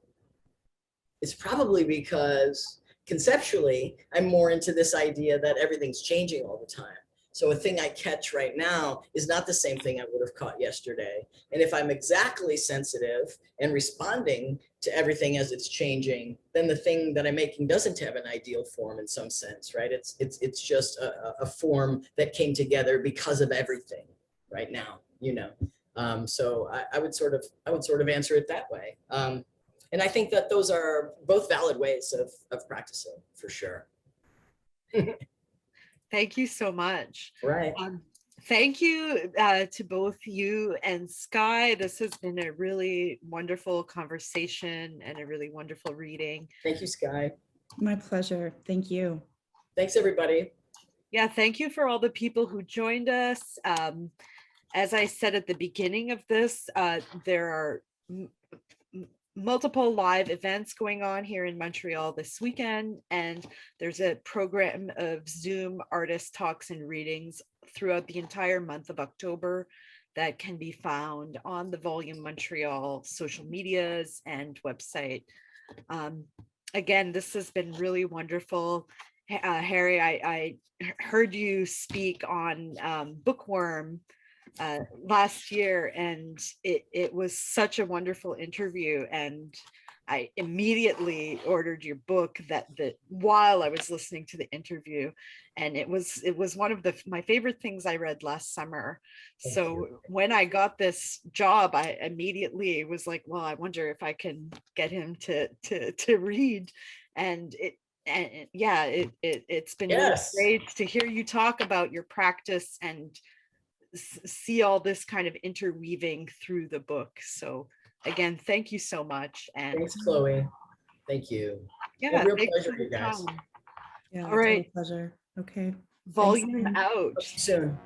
conceptually I'm more into this idea that everything's changing all the time. So a thing I catch right now is not the same thing I would have caught yesterday. And if I'm exactly sensitive and responding to everything as it's changing, then the thing that I'm making doesn't have an ideal form in some sense, right? It's just a form that came together because of everything right now, you know. So I would sort of answer it that way. And I think that those are both valid ways of practicing, for sure. Thank you so much. Right. Thank you to both you and Sky. This has been a really wonderful conversation and a really wonderful reading. Thank you, Sky. My pleasure. Thank you. Thanks, everybody. Yeah, thank you for all the people who joined us. As I said at the beginning of this, there are multiple live events going on here in Montreal this weekend, and there's a program of Zoom artist talks and readings throughout the entire month of October that can be found on the Volume Montreal social medias and website. Again, this has been really wonderful. Harry, I heard you speak on Bookworm last year, and it was such a wonderful interview, and I immediately ordered your book that while I was listening to the interview, and it was one of my favorite things I read last summer. So when I got this job, I immediately was like, well, I wonder if I can get him to read. And it's been really great to hear you talk about your practice and see all this kind of interweaving through the book. So again, thank you so much. And thanks, Chloe. Thank you. Yeah, a real pleasure, you guys. Yeah, all right, pleasure. Okay. volume out. Soon.